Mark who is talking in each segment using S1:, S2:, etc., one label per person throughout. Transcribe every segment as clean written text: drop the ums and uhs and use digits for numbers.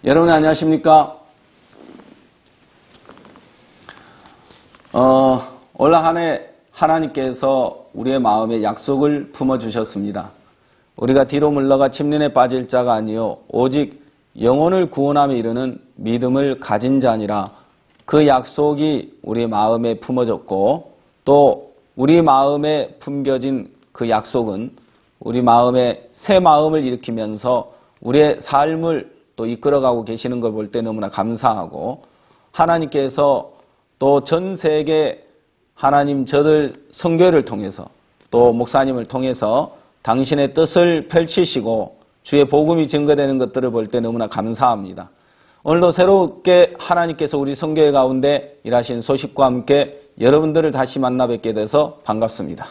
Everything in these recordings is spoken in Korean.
S1: 여러분 안녕하십니까? 올 한 해 하나님께서 우리의 마음에 약속을 품어주셨습니다. 우리가 뒤로 물러가 침륜에 빠질 자가 아니요 오직 영혼을 구원함에 이르는 믿음을 가진 자니라. 그 약속이 우리의 마음에 품어졌고 또 우리 마음에 품겨진 그 약속은 우리 마음에 새 마음을 일으키면서 우리의 삶을 또 이끌어가고 계시는 걸 볼 때 너무나 감사하고, 하나님께서 또 전 세계 하나님 저들 선교회를 통해서 또 목사님을 통해서 당신의 뜻을 펼치시고 주의 복음이 증거되는 것들을 볼 때 너무나 감사합니다. 오늘도 새롭게 하나님께서 우리 선교회 가운데 일하신 소식과 함께 여러분들을 다시 만나 뵙게 돼서 반갑습니다.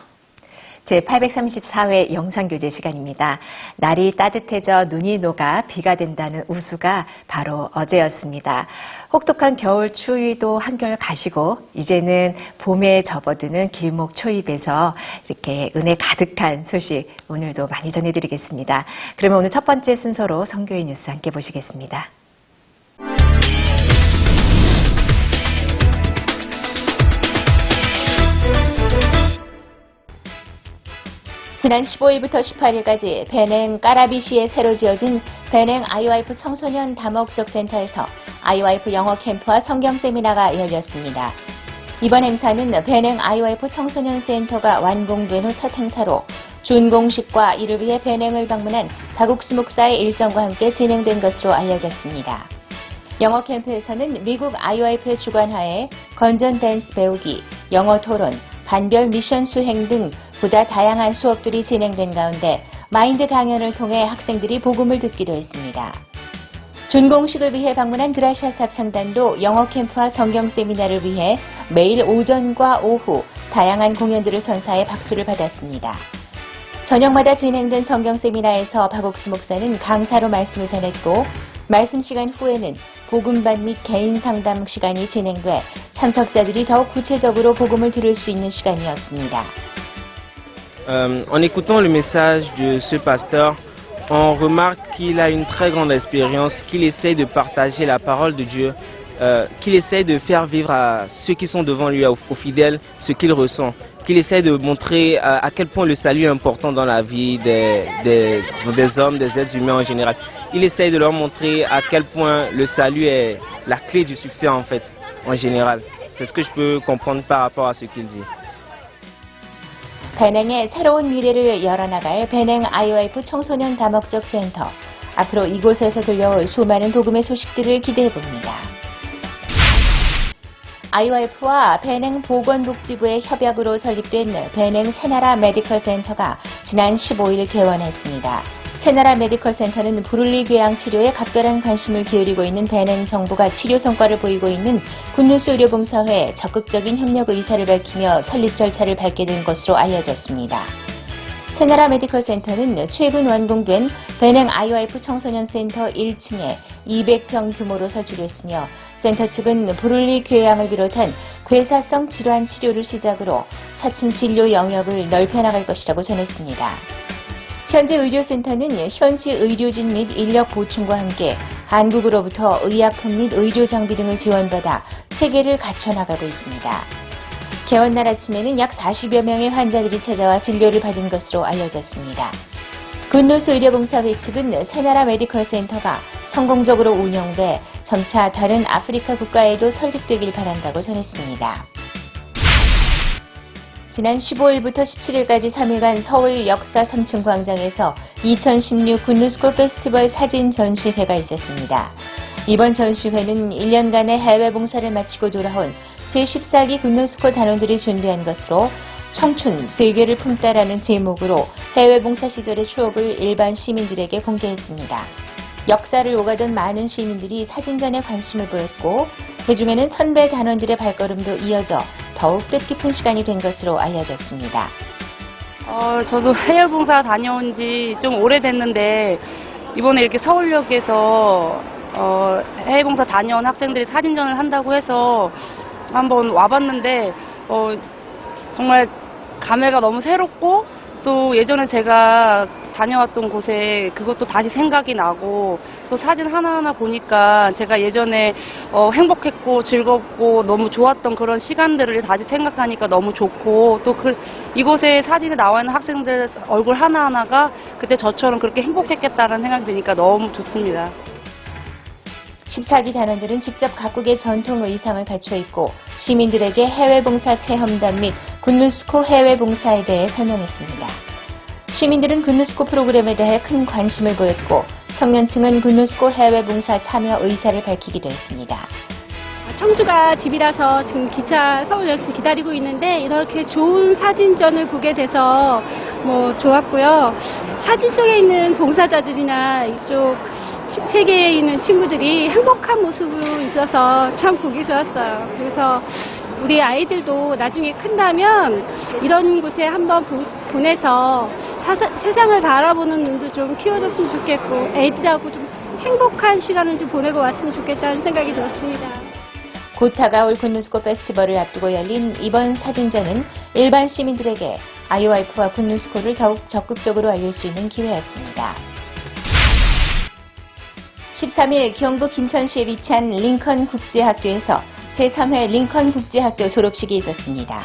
S2: 제834회 영상교재 시간입니다. 날이 따뜻해져 눈이 녹아 비가 된다는 우수가 바로 어제였습니다. 혹독한 겨울 추위도 한결 가시고 이제는 봄에 접어드는 길목 초입에서 이렇게 은혜 가득한 소식 오늘도 많이 전해드리겠습니다. 그러면 오늘 첫 번째 순서로 선교의 뉴스 함께 보시겠습니다.
S3: 지난 15일부터 18일까지 베냉 까라비시에 새로 지어진 베냉 IYF 청소년 다목적 센터에서 IYF 영어 캠프와 성경 세미나가 열렸습니다. 이번 행사는 베냉 IYF 청소년 센터가 완공된 후 첫 행사로 준공식과 이를 위해 베냉을 방문한 박욱수 목사의 일정과 함께 진행된 것으로 알려졌습니다. 영어 캠프에서는 미국 IYF의 주관하에 건전 댄스 배우기, 영어 토론, 반별 미션 수행 등 보다 다양한 수업들이 진행된 가운데 마인드 강연을 통해 학생들이 복음을 듣기도 했습니다. 준공식을 위해 방문한 그라시아 합창단도 영어 캠프와 성경 세미나를 위해 매일 오전과 오후 다양한 공연들을 선사해 박수를 받았습니다. 저녁마다 진행된 성경 세미나에서 박옥수 목사는 강사로 말씀을 전했고 말씀 시간 후에는 복음반 및 개인 상담 시간이 진행돼 참석자들이 더욱 구체적으로 복음을 들을 수 있는 시간이었습니다.
S4: En écoutant le message de ce pasteur, on remarque qu'il a une très grande expérience, qu'il essaie de partager la parole de Dieu, qu'il essaie de faire vivre à ceux qui sont devant lui, aux fidèles, ce qu'il ressent, qu'il essaie de montrer à quel point le salut est important dans la vie des hommes, des êtres humains en général. Il essaie de leur montrer à quel point le salut est la clé du succès en fait, en général. C'est ce que je peux comprendre par rapport à ce qu'il dit.
S3: 베냉의 새로운 미래를 열어나갈 베냉 IYF 청소년 다목적 센터. 앞으로 이곳에서 들려올 수많은 복음의 소식들을 기대해봅니다. IYF와 베냉 보건복지부의 협약으로 설립된 베냉 새나라 메디컬 센터가 지난 15일 개원했습니다. 새나라 메디컬 센터는 브룰리 궤양 치료에 각별한 관심을 기울이고 있는 베냉 정부가 치료 성과를 보이고 있는 굿뉴스 의료봉사회에 적극적인 협력 의사를 밝히며 설립 절차를 밟게 된 것으로 알려졌습니다. 새나라 메디컬 센터는 최근 완공된 베냉 IYF 청소년 센터 1층에 200평 규모로 설치됐으며 센터 측은 브룰리 궤양을 비롯한 괴사성 질환 치료를 시작으로 차츰 진료 영역을 넓혀나갈 것이라고 전했습니다. 현재 의료센터는 현지 의료진 및 인력 보충과 함께 한국으로부터 의약품 및 의료 장비 등을 지원받아 체계를 갖춰나가고 있습니다. 개원날 아침에는 약 40여 명의 환자들이 찾아와 진료를 받은 것으로 알려졌습니다. 굿뉴스 의료봉사회 측은 새나라 메디컬 센터가 성공적으로 운영돼 점차 다른 아프리카 국가에도 설립되길 바란다고 전했습니다. 지난 15일부터 17일까지 3일간 서울 역사 3층 광장에서 2016 굿뉴스코 페스티벌 사진 전시회가 있었습니다. 이번 전시회는 1년간의 해외 봉사를 마치고 돌아온 제14기 굿뉴스코 단원들이 준비한 것으로 청춘, 세계를 품다라는 제목으로 해외 봉사 시절의 추억을 일반 시민들에게 공개했습니다. 역사를 오가던 많은 시민들이 사진전에 관심을 보였고 그중에는 선배 단원들의 발걸음도 이어져 더욱 뜻깊은 시간이 된 것으로 알려졌습니다.
S5: 저도 해외봉사 다녀온 지 좀 오래됐는데 이번에 이렇게 서울역에서 해외봉사 다녀온 학생들이 사진전을 한다고 해서 한번 와봤는데 정말 감회가 너무 새롭고 또 예전에 제가 다녀왔던 곳에 그것도 다시 생각이 나고 또 사진 하나하나 보니까 제가 예전에 행복했고 즐겁고 너무 좋았던 그런 시간들을 다시 생각하니까 너무 좋고 또 이곳에 사진에 나와 있는 학생들 얼굴 하나하나가 그때 저처럼 그렇게 행복했겠다는 생각이 드니까 너무 좋습니다.
S3: 14기 단원들은 직접 각국의 전통 의상을 갖춰 입고 시민들에게 해외봉사 체험단 및 굿뉴스코 해외봉사에 대해 설명했습니다. 시민들은 굿뉴스코 프로그램에 대해 큰 관심을 보였고 청년층은 굿뉴스코 해외봉사 참여 의사를 밝히기도 했습니다.
S6: 청주가 집이라서 지금 기차 서울역에서 기다리고 있는데 이렇게 좋은 사진전을 보게 돼서 좋았고요. 사진 속에 있는 봉사자들이나 이쪽 세계에 있는 친구들이 행복한 모습으로 있어서 참 보기 좋았어요. 그래서 우리 아이들도 나중에 큰다면 이런 곳에 한번 보내서 세상을 바라보는 눈도 좀 키워줬으면 좋겠고 애들하고 좀 행복한 시간을 좀 보내고 왔으면 좋겠다는 생각이 들었습니다.
S3: 곧 다가올 굿뉴스코 페스티벌을 앞두고 열린 이번 사진전은 일반 시민들에게 IOIF와 굿뉴스코를 더욱 적극적으로 알릴 수 있는 기회였습니다. 13일 경북 인천시에 위치한 링컨 국제학교에서 제3회 링컨 국제학교 졸업식이 있었습니다.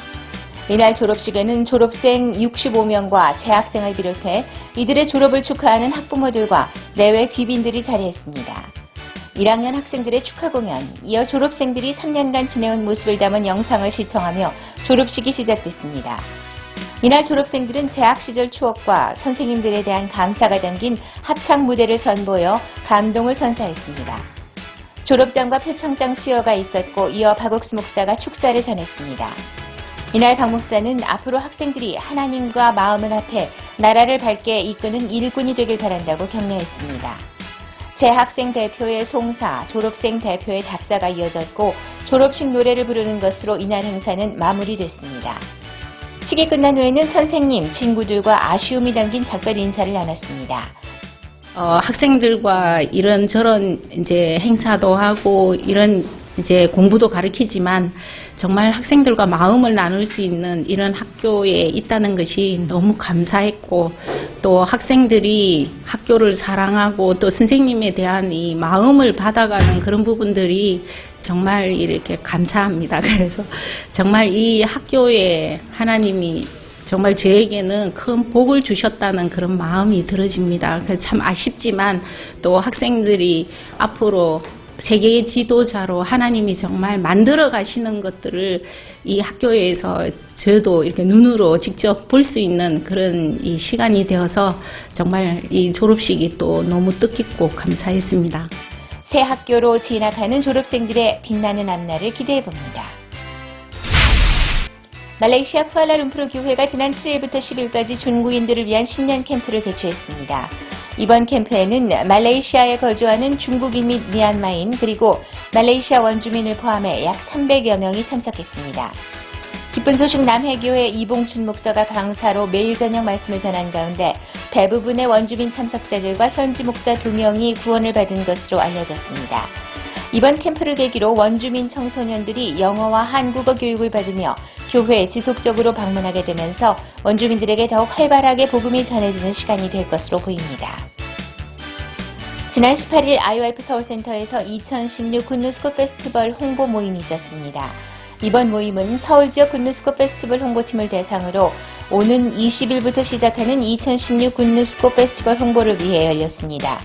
S3: 이날 졸업식에는 졸업생 65명과 재학생을 비롯해 이들의 졸업을 축하하는 학부모들과 내외 귀빈들이 자리했습니다. 1학년 학생들의 축하 공연, 이어 졸업생들이 3년간 지내온 모습을 담은 영상을 시청하며 졸업식이 시작됐습니다. 이날 졸업생들은 재학 시절 추억과 선생님들에 대한 감사가 담긴 합창 무대를 선보여 감동을 선사했습니다. 졸업장과 표창장 수여가 있었고 이어 박옥수 목사가 축사를 전했습니다. 이날 박 목사는 앞으로 학생들이 하나님과 마음을 합해 나라를 밝게 이끄는 일꾼이 되길 바란다고 격려했습니다. 재학생 대표의 송사, 졸업생 대표의 답사가 이어졌고 졸업식 노래를 부르는 것으로 이날 행사는 마무리됐습니다. 식이 끝난 후에는 선생님, 친구들과 아쉬움이 담긴 작별 인사를 나눴습니다.
S7: 학생들과 이런저런 이제 행사도 하고 이런 이제 공부도 가르치지만 정말 학생들과 마음을 나눌 수 있는 이런 학교에 있다는 것이 너무 감사했고 또 학생들이 학교를 사랑하고 또 선생님에 대한 이 마음을 받아가는 그런 부분들이 정말 이렇게 감사합니다. 그래서 정말 이 학교에 하나님이 정말 저에게는 큰 복을 주셨다는 그런 마음이 들어집니다. 그래서 참 아쉽지만 또 학생들이 앞으로 세계의 지도자로 하나님이 정말 만들어 가시는 것들을 이 학교에서 저도 이렇게 눈으로 직접 볼 수 있는 그런 이 시간이 되어서 정말 이 졸업식이 또 너무 뜻깊고 감사했습니다.
S3: 새 학교로 진학하는 졸업생들의 빛나는 앞날을 기대해 봅니다. 말레이시아 쿠알라룸푸르 교회가 지난 7일부터 10일까지 중국인들을 위한 신년 캠프를 개최했습니다. 이번 캠프에는 말레이시아에 거주하는 중국인 및 미얀마인 그리고 말레이시아 원주민을 포함해 약 300여 명이 참석했습니다. 기쁜 소식 남해교회 이봉춘 목사가 강사로 매일 저녁 말씀을 전한 가운데 대부분의 원주민 참석자들과 현지 목사 2명이 구원을 받은 것으로 알려졌습니다. 이번 캠프를 계기로 원주민 청소년들이 영어와 한국어 교육을 받으며 교회에 지속적으로 방문하게 되면서 원주민들에게 더욱 활발하게 복음이 전해지는 시간이 될 것으로 보입니다. 지난 18일 IOIF 서울센터에서 2016 굿뉴스코 페스티벌 홍보 모임이 있었습니다. 이번 모임은 서울 지역 굿뉴스코 페스티벌 홍보팀을 대상으로 오는 20일부터 시작하는 2016 굿뉴스코 페스티벌 홍보를 위해 열렸습니다.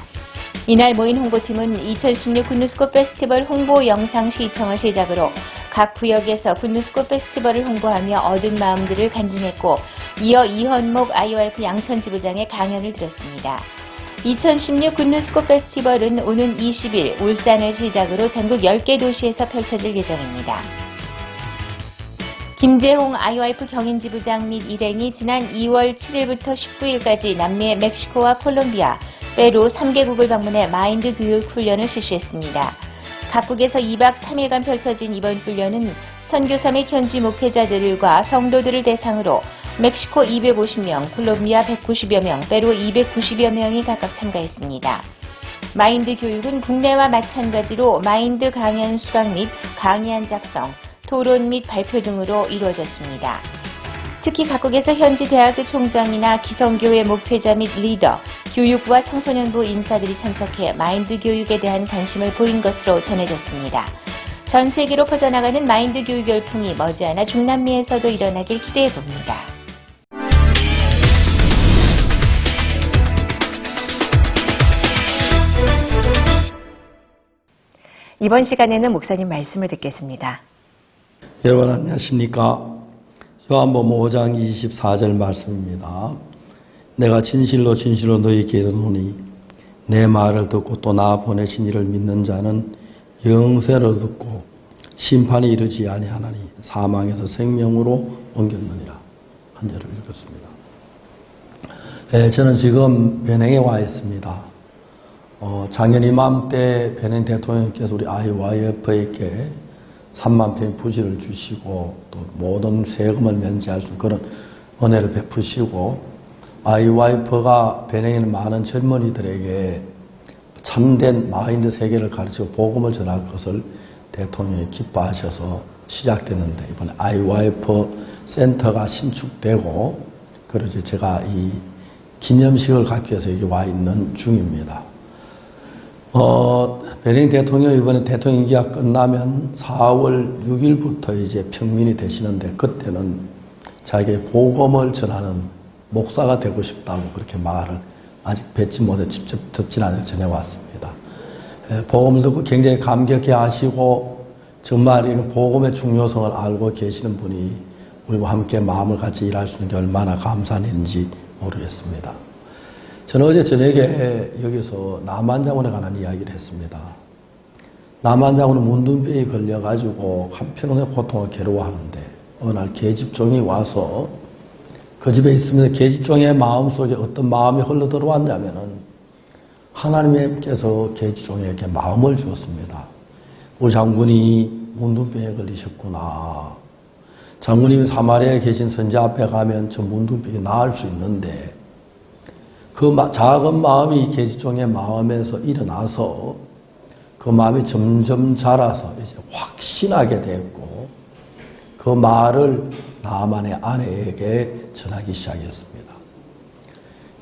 S3: 이날 모인 홍보팀은 2016 굿뉴스코 페스티벌 홍보 영상 시청을 시작으로 각 구역에서 굿뉴스코 페스티벌을 홍보하며 얻은 마음들을 간증했고 이어 이현목 IOIF 양천지부장의 강연을 들었습니다. 2016 굿뉴스코 페스티벌은 오는 20일 울산을 시작으로 전국 10개 도시에서 펼쳐질 예정입니다. 김재홍 IOIF 경인지부장 및 일행이 지난 2월 7일부터 19일까지 남미 멕시코와 콜롬비아, 페루 3개국을 방문해 마인드 교육 훈련을 실시했습니다. 각국에서 2박 3일간 펼쳐진 이번 훈련은 선교사 및 현지 목회자들과 성도들을 대상으로 멕시코 250명, 콜롬비아 190여 명, 페루 290여 명이 각각 참가했습니다. 마인드 교육은 국내와 마찬가지로 마인드 강연 수강 및 강의안 작성, 토론 및 발표 등으로 이루어졌습니다. 특히 각국에서 현지 대학교 총장이나 기성교회 목회자 및 리더, 교육부와 청소년부 인사들이 참석해 마인드 교육에 대한 관심을 보인 것으로 전해졌습니다. 전 세계로 퍼져나가는 마인드 교육 열풍이 머지않아 중남미에서도 일어나길 기대해 봅니다.
S2: 이번 시간에는 목사님 말씀을 듣겠습니다.
S8: 여러분 안녕하십니까? 요한복음 5장 24절 말씀입니다. 내가 진실로 진실로 너희에게 이르노니 내 말을 듣고 또 나 보내신 이를 믿는 자는 영생을 얻고 심판이 이르지 아니하나니 사망에서 생명으로 옮겼느니라. 한 절을 읽었습니다. 저는 지금 베냉에 와 있습니다. 작년 이맘때 베냉 대통령께서 우리 IOIF에게 3만 평 부지를 주시고 또 모든 세금을 면제할 수 있는 그런 은혜를 베푸시고 IYF가 베냉에 있는 많은 젊은이들에게 참된 마인드 세계를 가르치고 복음을 전할 것을 대통령이 기뻐하셔서 시작됐는데 이번에 IYF 센터가 신축되고 그래서 제가 이 기념식을 갖기 위해서 여기 와 있는 중입니다. 베냉 대통령이 이번에 대통령 임기가 끝나면 4월 6일부터 이제 평민이 되시는데 그때는 자기의 복음을 전하는 목사가 되고 싶다고 그렇게 말을 아직 뵙지 못해 직접 듣진 않아 전해왔습니다. 복음을 듣고 굉장히 감격해 하시고 정말 이 복음의 중요성을 알고 계시는 분이 우리와 함께 마음을 같이 일할 수 있는 게 얼마나 감사한 일인지 모르겠습니다. 저는 어제 저녁에 여기서 남한장군에 관한 이야기를 했습니다. 남한장군은 문둥병이 걸려가지고 한편의 고통을 괴로워하는데 어느 날 계집종이 와서 그 집에 있으면서 계집종의 마음속에 어떤 마음이 흘러들어왔냐면은 하나님께서 계집종에게 마음을 주었습니다. 오 장군이 문둥병에 걸리셨구나. 장군님이 사마리아에 계신 선지 앞에 가면 저 문둥병이 나을 수 있는데 그 작은 마음이 계집종의 마음에서 일어나서 그 마음이 점점 자라서 이제 확신하게 됐고 그 말을 나만의 아내에게 전하기 시작했습니다.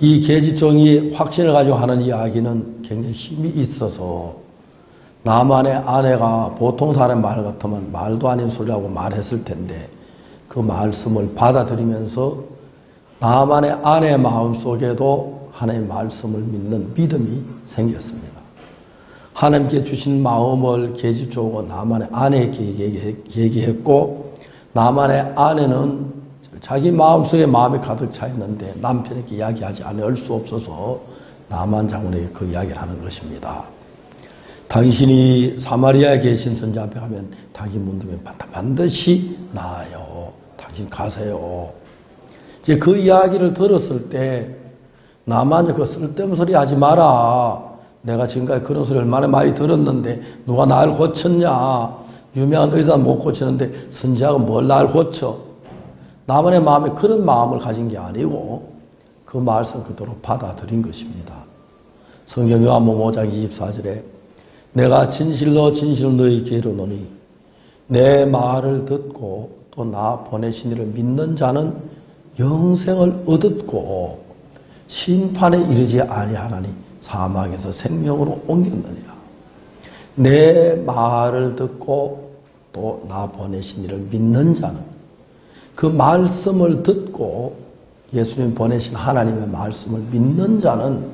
S8: 이 계집종이 확신을 가지고 하는 이야기는 굉장히 힘이 있어서 나만의 아내가 보통 사람의 말 같으면 말도 아닌 소리라고 말했을 텐데 그 말씀을 받아들이면서 나만의 아내의 마음속에도 하나님의 말씀을 믿는 믿음이 생겼습니다. 하나님께 주신 마음을 계집종은 나만의 아내에게 얘기했고 나만의 아내는 자기 마음속에 마음이 가득 차 있는데 남편에게 이야기하지 않을 수 없어서 나만 장군에게 그 이야기를 하는 것입니다. 당신이 사마리아에 계신 선지 앞에 가면 당신 문둥병 반드시 나아요. 당신 가세요. 이제 그 이야기를 들었을 때 나만 그 쓸데없는 소리 하지 마라. 내가 지금까지 그런 소리 얼마나 많이 들었는데 누가 나를 고쳤냐. 유명한 의사 못 고치는데 선지자가 뭘 나를 고쳐. 나만의 마음에 그런 마음을 가진 게 아니고 그 말씀 그대로 받아들인 것입니다. 성경 요한복음 5장 24절에 내가 진실로 너희에게 이르노니 내 말을 듣고 또 나 보내신 이를 믿는 자는 영생을 얻었고 심판에 이르지 아니하나니 사망에서 생명으로 옮겼느니라. 내 말을 듣고 또 나 보내신 이를 믿는 자는 그 말씀을 듣고 예수님 보내신 하나님의 말씀을 믿는 자는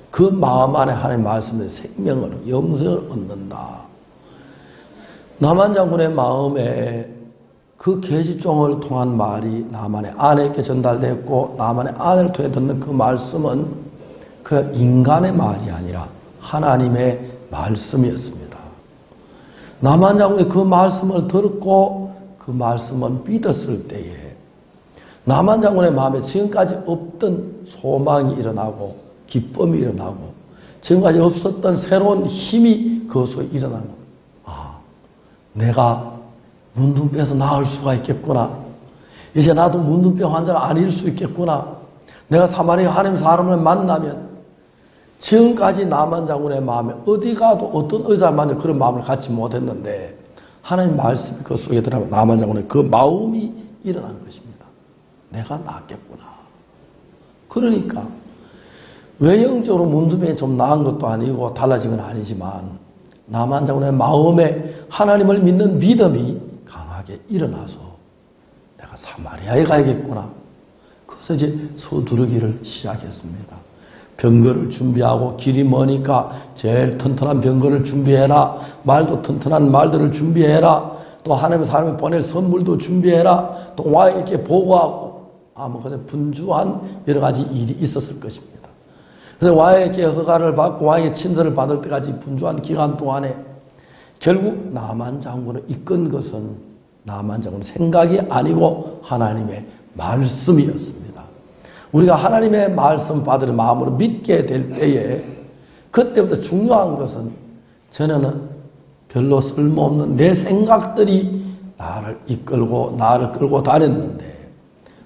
S8: 그 마음 안에 하나님의 말씀의 생명을 영생을 얻는다. 나만 장군의 마음에 그 계집종을 통한 말이 나만의 아내에게 전달됐고 나만의 아내를 통해 듣는 그 말씀은 그 인간의 말이 아니라 하나님의 말씀이었습니다. 나만 장군이 그 말씀을 듣고 그 말씀을 믿었을 때에 나만 장군의 마음에 지금까지 없던 소망이 일어나고 기쁨이 일어나고 지금까지 없었던 새로운 힘이 그것으로 일어나는 거예요. 아, 내가 문둥병에서 나을 수가 있겠구나. 이제 나도 문둥병 환자가 아닐 수 있겠구나. 내가 사마리아 하나님 사람을 만나면 지금까지 나만 장군의 마음에 어디 가도 어떤 의사를 만나 그런 마음을 갖지 못했는데 하나님 말씀이 그 속에 들어가면 나만 장군의 그 마음이 일어난 것입니다. 내가 낫겠구나. 그러니까 외형적으로 문둥병이 좀 나은 것도 아니고 달라진 건 아니지만 나만 장군의 마음에 하나님을 믿는 믿음이 강하게 일어나서 내가 사마리아에 가야겠구나. 그래서 이제 서두르기를 시작했습니다. 병거를 준비하고 길이 머니까 제일 튼튼한 병거를 준비해라. 말도 튼튼한 말들을 준비해라. 또 하나님의 사람이 보낼 선물도 준비해라. 또 왕에게 보고하고 아무거나 분주한 여러 가지 일이 있었을 것입니다. 그래서 왕에게 허가를 받고 왕의 친서를 받을 때까지 분주한 기간 동안에 결국 나만 장군을 이끈 것은 나만 장군의 생각이 아니고 하나님의 말씀이었습니다. 우리가 하나님의 말씀 받을 마음으로 믿게 될 때에 그때부터 중요한 것은 전에는 별로 쓸모없는 내 생각들이 나를 이끌고 나를 끌고 다녔는데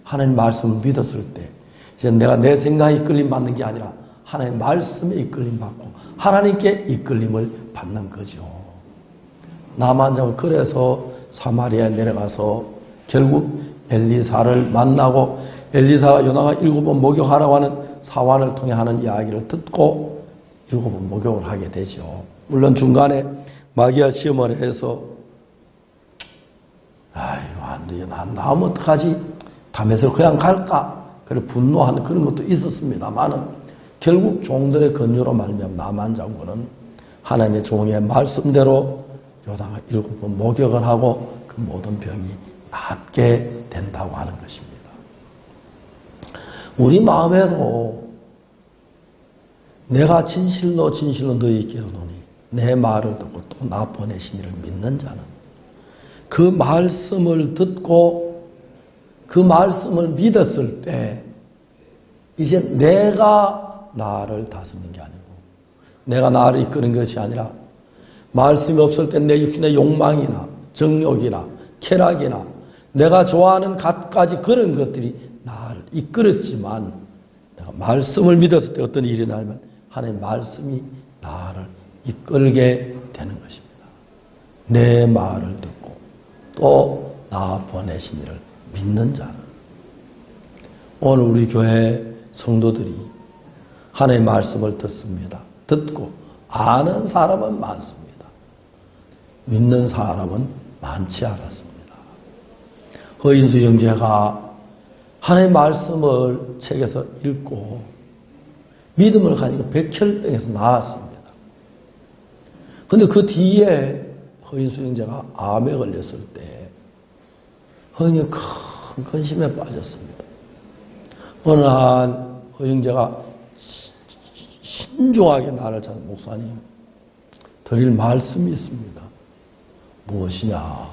S8: 하나님 말씀을 믿었을 때 이제 내가 내 생각에 이끌림 받는 게 아니라 하나님 말씀에 이끌림 받고 하나님께 이끌림을 받는 거죠. 남한장은 그래서 사마리아에 내려가서 결국 엘리사를 만나고 엘리사가 요나가 7번 목욕하라고 하는 사환을 통해 하는 이야기를 듣고 7번 목욕을 하게 되죠. 물론 중간에 마귀가 시험을 해서 아이고 안 돼, 난 나오면 어떡하지? 다메섹으로 그냥 갈까? 그래 분노하는 그런 것도 있었습니다만은 결국 종들의 권유로 말미암아 나만 장군은 하나님의 종의 말씀대로 요나가 7번 목욕을 하고 그 모든 병이 낫게 된다고 하는 것입니다. 우리 마음에도 내가 진실로 너희에게 이르노니 내 말을 듣고 또 나 보내신 이를 믿는 자는 그 말씀을 듣고 그 말씀을 믿었을 때 이제 내가 나를 다스리는 게 아니고 내가 나를 이끄는 것이 아니라 말씀이 없을 때 내 육신의 욕망이나 정욕이나 쾌락이나 내가 좋아하는 갖가지 그런 것들이 나를 이끌었지만 내가 말씀을 믿었을 때 어떤 일이 나면 하나님 말씀이 나를 이끌게 되는 것입니다. 내 말을 듣고 또 나 보내신 이를 믿는 자는 오늘 우리 교회 성도들이 하나님의 말씀을 듣습니다. 듣고 아는 사람은 많습니다. 믿는 사람은 많지 않았습니다. 허인수 형제가 하나님의 말씀을 책에서 읽고 믿음을 가지고 백혈병에서 나았습니다. 그런데 그 뒤에 허인수 형제가 암에 걸렸을 때 허인이 큰 근심에 빠졌습니다. 어느 날 허영제가 신중하게 나를 찾은 목사님 드릴 말씀이 있습니다. 무엇이냐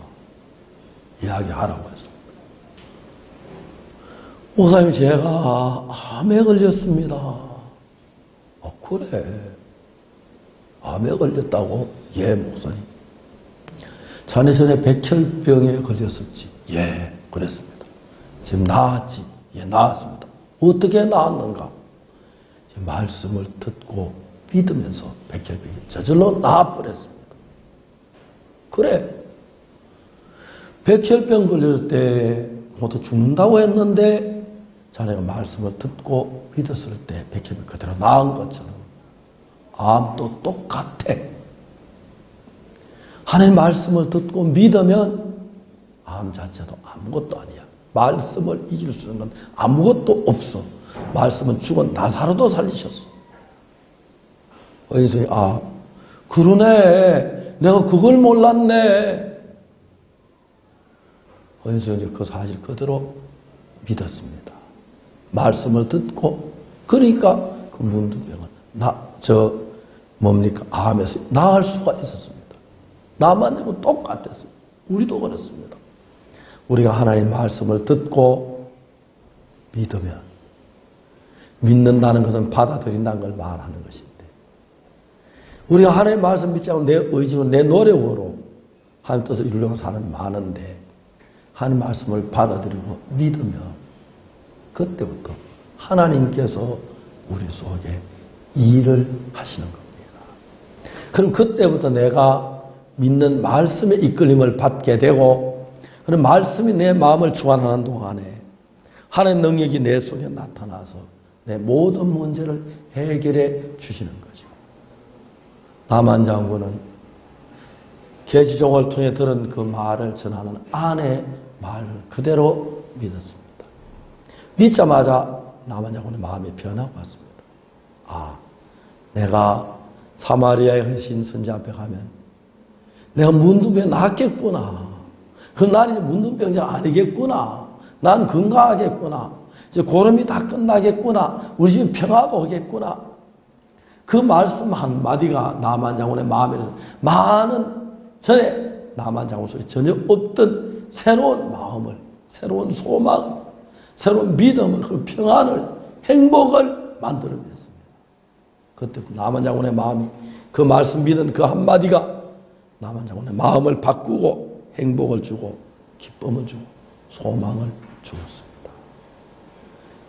S8: 이야기하라고 했습니다. 목사님 제가 암에 걸렸습니다. 그래 암에 걸렸다고? 예 목사님. 자네 전에 백혈병에 걸렸었지? 예 그랬습니다. 지금 나았지? 예 나았습니다. 어떻게 나았는가? 말씀을 듣고 믿으면서 백혈병이 저절로 나아버렸습니다. 그래. 백혈병 걸렸을 때 모두 죽는다고 했는데 자네가 말씀을 듣고 믿었을 때 백혈병 그대로 나은 것처럼 암도 똑같아. 하나님의 말씀을 듣고 믿으면 암 자체도 아무것도 아니야. 말씀을 이길 수 있는 건 아무것도 없어. 말씀은 죽은 나사로도 살리셨어. 어인성이 그러네. 내가 그걸 몰랐네. 어인성이 그 사실 그대로 믿었습니다. 말씀을 듣고 그러니까 그 문둥병은 암에서 나을 수가 있었습니다. 나만 되면 똑같았습니다. 우리도 그렇습니다. 우리가 하나님의 말씀을 듣고 믿으면 믿는다는 것은 받아들인다는 걸 말하는 것인데 우리가 하나님의 말씀 믿지 않고 내 의지로 내 노력으로 하나님 뜻을 이루려고 사는 많은데 하나님의 말씀을 받아들이고 믿으면 그때부터 하나님께서 우리 속에 일을 하시는 겁니다. 그럼 그때부터 내가 믿는 말씀의 이끌림을 받게 되고 그런 말씀이 내 마음을 주관하는 동안에 하나님의 능력이 내 속에 나타나서 내 모든 문제를 해결해 주시는 거죠. 나만 장군은 계지종을 통해 들은 그 말을 전하는 아내의 말을 그대로 믿었습니다. 믿자마자 나만 장군의 마음이 변하고 왔습니다. 내가 사마리아의 헌신 선자 앞에 가면 내가 문둥병 낫겠구나. 난 이제 문둥병자 아니겠구나. 난 건강하겠구나. 이제 고름이 다 끝나겠구나. 우리 집은 평화가 오겠구나. 그 말씀 한마디가 나만 장군의 마음에 많은 전에 나만 장군 속에 전혀 없던 새로운 마음을, 새로운 소망, 새로운 믿음을, 그 평안을, 행복을 만들어냈습니다. 그때부터 나만 장군의 마음이 그 말씀 믿은 그 한마디가 나만 장군의 마음을 바꾸고 행복을 주고 기쁨을 주고 소망을 주었습니다.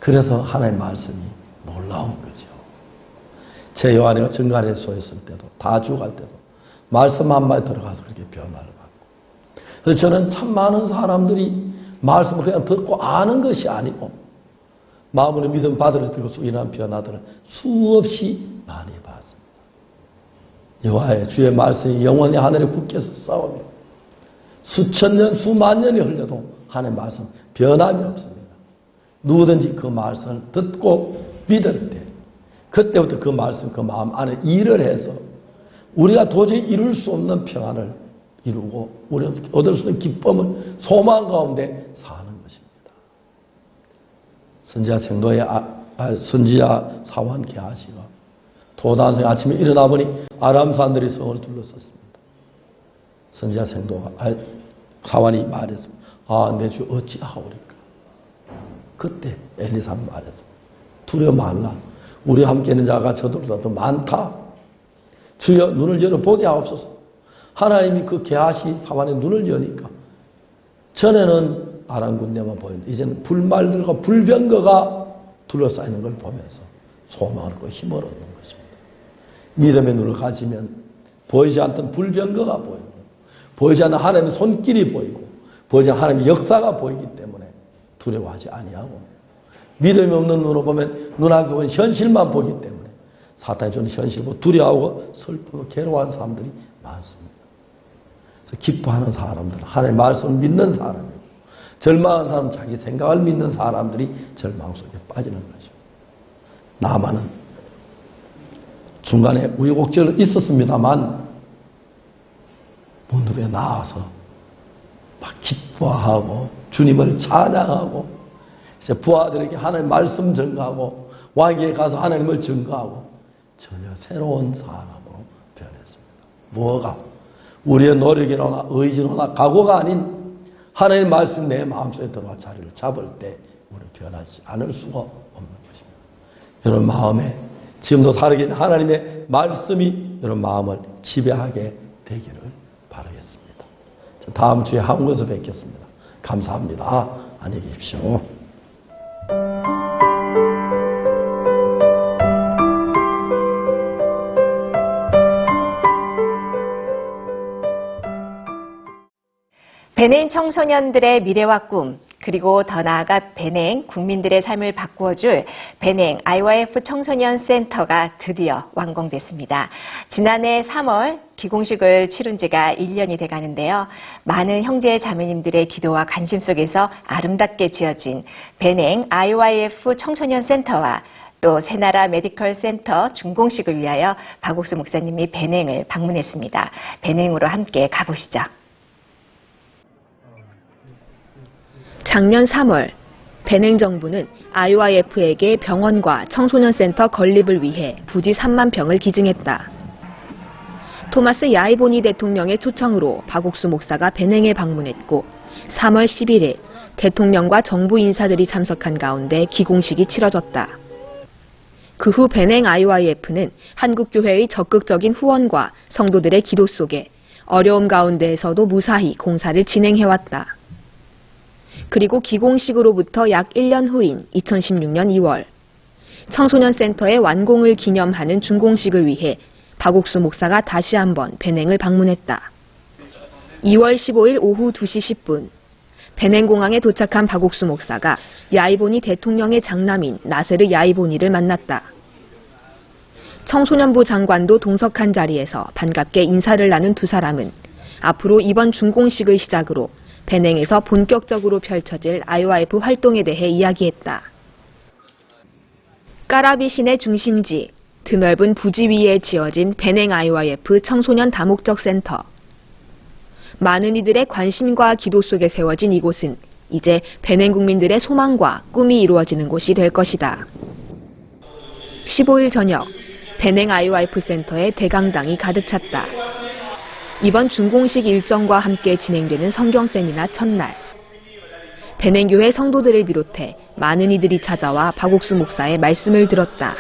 S8: 그래서 하나님의 말씀이 놀라운 거죠. 제 요한이가 증간에서 있을 때도 다 죽어갈 때도 말씀 한마디 들어가서 그렇게 변화를 받고, 그래서 저는 참 많은 사람들이 말씀을 그냥 듣고 아는 것이 아니고 마음으로 믿음 받을 때 이러한 변화들을 수없이 많이 봤습니다. 여호와의 주의 말씀이 영원히 하늘에 굳게서 싸우며 수천 년 수만 년이 흘려도 하나님의 말씀 변함이 없습니다. 누구든지 그 말씀을 듣고 믿을 때 그때부터 그 말씀 그 마음 안에 일을 해서 우리가 도저히 이룰 수 없는 평안을 이루고 우리가 얻을 수 있는 기쁨을 소망 가운데 사는 것입니다. 선지자 생도의 선지자 사환 게하시가 도단성 아침에 일어나 보니 아람 사람들이 성을 둘러쌌습니다. 선지자 생도가 사환이 말했습니다. 내 주 어찌하오리까. 그때 엘리사가 말했습니다. 두려워 말라. 우리 함께 있는 자가 저들보다 더 많다. 주여 눈을 열어 보게 하옵소서. 하나님이 그 게하시 사환의 눈을 여니까 전에는 아람 군대만 보였는데 이제는 불말들과 불병거가 둘러싸이는 걸 보면서 소망을 얻고 힘을 얻는 것입니다. 믿음의 눈을 가지면 보이지 않던 불병거가 보이고 보이지 않는 하나님의 손길이 보이고 보이지 않는 하나님의 역사가 보이기 때문에 두려워하지 아니하고, 믿음이 없는 눈으로 보면 눈앞에 보면 현실만 보기 때문에 사탄이 주는 현실 보고 두려워하고 슬프고 괴로워하는 사람들이 많습니다. 그래서 기뻐하는 사람들은 하나님의 말씀을 믿는 사람이고, 절망하는 사람은 자기 생각을 믿는 사람들이 절망 속에 빠지는 거죠. 나만은 중간에 우여곡절은 있었습니다만 문들에 나와서 막 기뻐하고 주님을 찬양하고 이제 부하들에게 하나님의 말씀 전가하고 왕에게 가서 하나님을 전가하고 전혀 새로운 사람으로 변했습니다. 뭐가? 우리의 노력이나 의지나 각오가 아닌 하나님의 말씀 내 마음속에 들어와 자리를 잡을 때 우리는 변하지 않을 수가 없는 것입니다. 여러분 마음에 지금도 살아계신 하나님의 말씀이 여러분 마음을 지배하게 되기를 바라겠습니다. 다음 주에 한국에서 뵙겠습니다. 감사합니다. 안녕히 계십시오.
S2: 베냉 청소년들의 미래와 꿈, 그리고 더 나아가 베냉 국민들의 삶을 바꾸어줄 베냉 IYF 청소년 센터가 드디어 완공됐습니다. 지난해 3월 기공식을 치룬 지가 1년이 돼가는데요. 많은 형제 자매님들의 기도와 관심 속에서 아름답게 지어진 베냉 IYF 청소년 센터와 또 새나라 메디컬 센터 준공식을 위하여 박옥수 목사님이 베냉을 방문했습니다. 베냉으로 함께 가보시죠. 작년 3월 베냉 정부는 IYF에게 병원과 청소년 센터 건립을 위해 부지 3만 평을 기증했다. 토마스 야이보니 대통령의 초청으로 박옥수 목사가 베냉에 방문했고 3월 11일 대통령과 정부 인사들이 참석한 가운데 기공식이 치러졌다. 그 후 베냉 IYF는 한국교회의 적극적인 후원과 성도들의 기도 속에 어려움 가운데에서도 무사히 공사를 진행해왔다. 그리고 기공식으로부터 약 1년 후인 2016년 2월 청소년 센터의 완공을 기념하는 준공식을 위해 박옥수 목사가 다시 한번 베냉을 방문했다. 2월 15일 오후 2시 10분 베냉공항에 도착한 박옥수 목사가 야이보니 대통령의 장남인 나세르 야이보니를 만났다. 청소년부 장관도 동석한 자리에서 반갑게 인사를 나눈 두 사람은 앞으로 이번 준공식을 시작으로 베냉에서 본격적으로 펼쳐질 IYF 활동에 대해 이야기했다. 까라비 시내 중심지, 드넓은 부지 위에 지어진 베냉 IYF 청소년 다목적 센터. 많은 이들의 관심과 기도 속에 세워진 이곳은 이제 베냉 국민들의 소망과 꿈이 이루어지는 곳이 될 것이다. 15일 저녁, 베냉 IYF 센터에 대강당이 가득 찼다. 이번 준공식 일정과 함께 진행되는 성경 세미나 첫날. 베냉교회 성도들을 비롯해 많은 이들이 찾아와 박옥수 목사의 말씀을 들었다.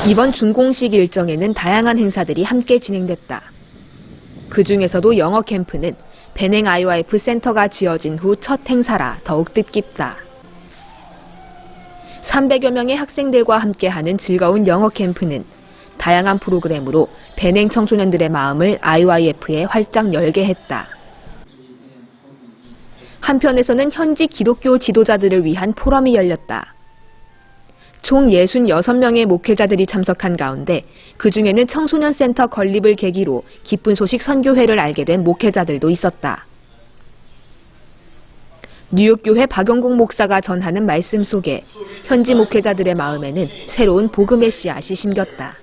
S2: 이번 준공식 일정에는 다양한 행사들이 함께 진행됐다. 그 중에서도 영어 캠프는 배냉 IYF 센터가 지어진 후 첫 행사라 더욱 뜻깊다. 300여 명의 학생들과 함께하는 즐거운 영어 캠프는 다양한 프로그램으로 배냉 청소년들의 마음을 IYF에 활짝 열게 했다. 한편에서는 현지 기독교 지도자들을 위한 포럼이 열렸다. 총 66명의 목회자들이 참석한 가운데 그중에는 청소년 센터 건립을 계기로 기쁜 소식 선교회를 알게 된 목회자들도 있었다. 뉴욕교회 박영국 목사가 전하는 말씀 속에 현지 목회자들의 마음에는 새로운 복음의 씨앗이 심겼다.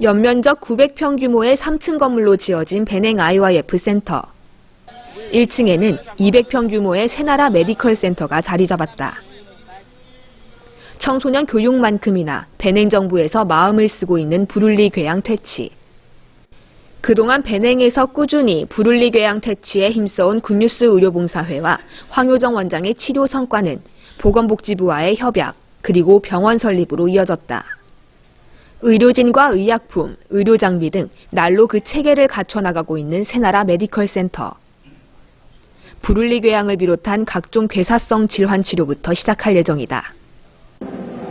S2: 연면적 900평 규모의 3층 건물로 지어진 배냉 IYF 센터. 1층에는 200평 규모의 새나라 메디컬 센터가 자리 잡았다. 청소년 교육만큼이나 배냉 정부에서 마음을 쓰고 있는 부룰리 궤양 퇴치. 그동안 배냉에서 꾸준히 부룰리 궤양 퇴치에 힘써온 굿뉴스 의료봉사회와 황효정 원장의 치료 성과는 보건복지부와의 협약, 그리고 병원 설립으로 이어졌다. 의료진과 의약품, 의료장비 등 날로 그 체계를 갖춰나가고 있는 새나라 메디컬 센터. 부룰리 궤양을 비롯한 각종 괴사성 질환 치료부터 시작할 예정이다.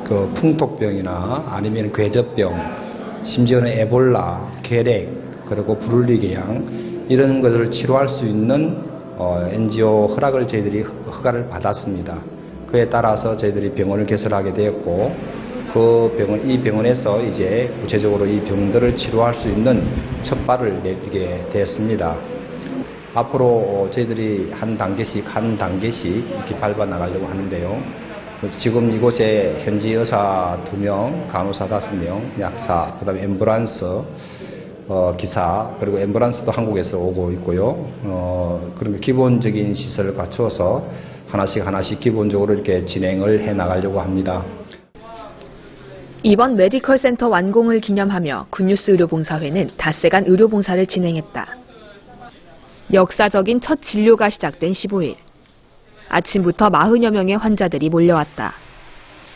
S9: 그 풍토병이나 아니면 궤저병, 심지어는 에볼라, 계렉, 그리고 부룰리궤양 이런 것을 치료할 수 있는 NGO 허락을 저희들이 허가를 받았습니다. 그에 따라서 저희들이 병원을 개설하게 되었고 이 병원에서 이제 구체적으로 이 병들을 치료할 수 있는 첫 발을 내딛게 되었습니다. 앞으로 저희들이 한 단계씩 이렇게 밟아 나가려고 하는데요. 지금 이곳에 현지 의사 2명, 간호사 5명, 약사, 그다음에 앰뷸런스 기사, 그리고 앰뷸런스도 한국에서 오고 있고요. 그러면 기본적인 시설을 갖추어서 하나씩 기본적으로 이렇게 진행을 해 나가려고 합니다.
S2: 이번 메디컬 센터 완공을 기념하며 굿뉴스 의료봉사회는 닷새간 의료봉사를 진행했다. 역사적인 첫 진료가 시작된 15일. 아침부터 40여 명의 환자들이 몰려왔다.